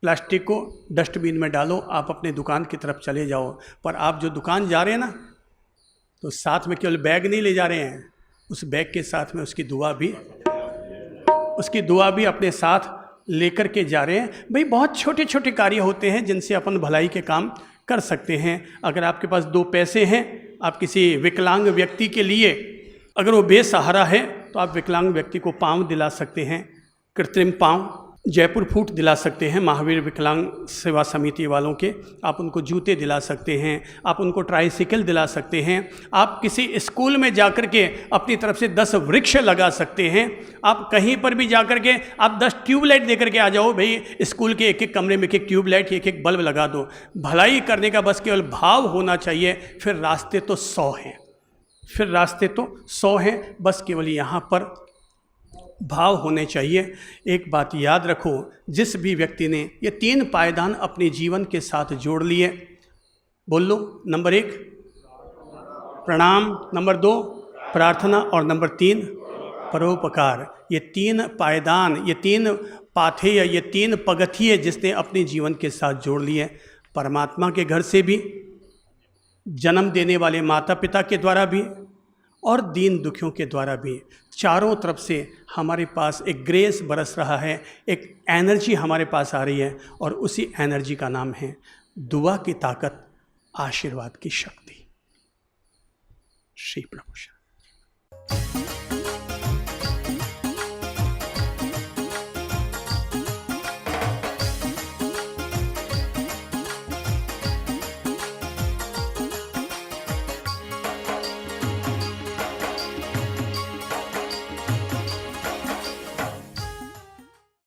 प्लास्टिक को डस्टबिन में डालो, आप अपने दुकान की तरफ चले जाओ। पर आप जो दुकान जा रहे हैं ना, तो साथ में केवल बैग नहीं ले जा रहे हैं, उस बैग के साथ में उसकी दुआ भी अपने साथ लेकर के जा रहे हैं। भाई बहुत छोटे छोटे कार्य होते हैं जिनसे अपन भलाई के काम कर सकते हैं। अगर आपके पास 2 पैसे हैं, आप किसी विकलांग व्यक्ति के लिए, अगर वो बेसहारा है तो आप विकलांग व्यक्ति को पाँव दिला सकते हैं, कृत्रिम पाँव, जयपुर फूट दिला सकते हैं महावीर विकलांग सेवा समिति वालों के, आप उनको जूते दिला सकते हैं, आप उनको ट्राइसिकल दिला सकते हैं, आप किसी स्कूल में जाकर के अपनी तरफ से 10 वृक्ष लगा सकते हैं, आप कहीं पर भी जाकर के आप 10 ट्यूबलाइट देकर के आ जाओ। भाई स्कूल के एक एक कमरे में एक ट्यूबलाइट, एक एक बल्ब लगा दो। भलाई करने का बस केवल भाव होना चाहिए, फिर रास्ते तो 100 हैं, बस केवल यहाँ पर भाव होने चाहिए। एक बात याद रखो, जिस भी व्यक्ति ने ये 3 पायदान अपने जीवन के साथ जोड़ लिए, बोल लो, नंबर 1 प्रणाम, नंबर 2 प्रार्थना और नंबर 3 परोपकार। ये 3 पायदान, ये 3 पाथेय, ये 3 पगथिये जिसने अपने जीवन के साथ जोड़ लिए, परमात्मा के घर से भी, जन्म देने वाले माता पिता के द्वारा भी और दीन दुखियों के द्वारा भी, चारों तरफ से हमारे पास एक ग्रेस बरस रहा है, एक एनर्जी हमारे पास आ रही है, और उसी एनर्जी का नाम है दुआ की ताकत, आशीर्वाद की शक्ति। श्री प्रभु।